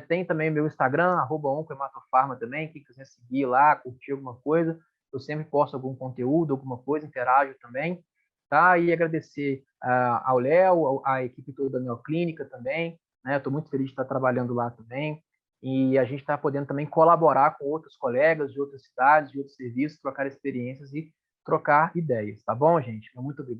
Tem também o meu Instagram, @oncohematofarma também, quem quiser seguir lá, curtir alguma coisa. Eu sempre posto algum conteúdo, alguma coisa, interajo também. Tá? E agradecer ao Léo, à equipe toda da Neoclínica também, né? Estou muito feliz de estar trabalhando lá também. E a gente está podendo também colaborar com outros colegas de outras cidades, de outros serviços, trocar experiências e trocar ideias, tá bom, gente? Muito obrigado.